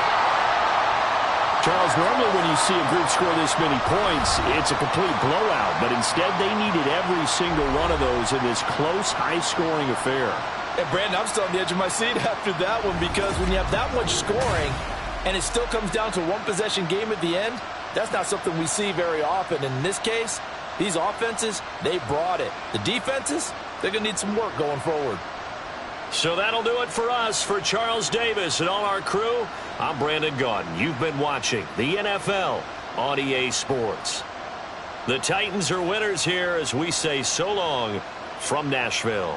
Charles, normally when you see a group score this many points, it's a complete blowout. But instead, they needed every single one of those in this close, high-scoring affair. And Brandon, I'm still on the edge of my seat after that one because when you have that much scoring and it still comes down to 1-possession game at the end, that's not something we see very often. In this case, these offenses, they brought it. The defenses, they're going to need some work going forward. So that'll do it for us. For Charles Davis and all our crew, I'm Brandon Gaudin. You've been watching the NFL on EA Sports. The Titans are winners here as we say so long from Nashville.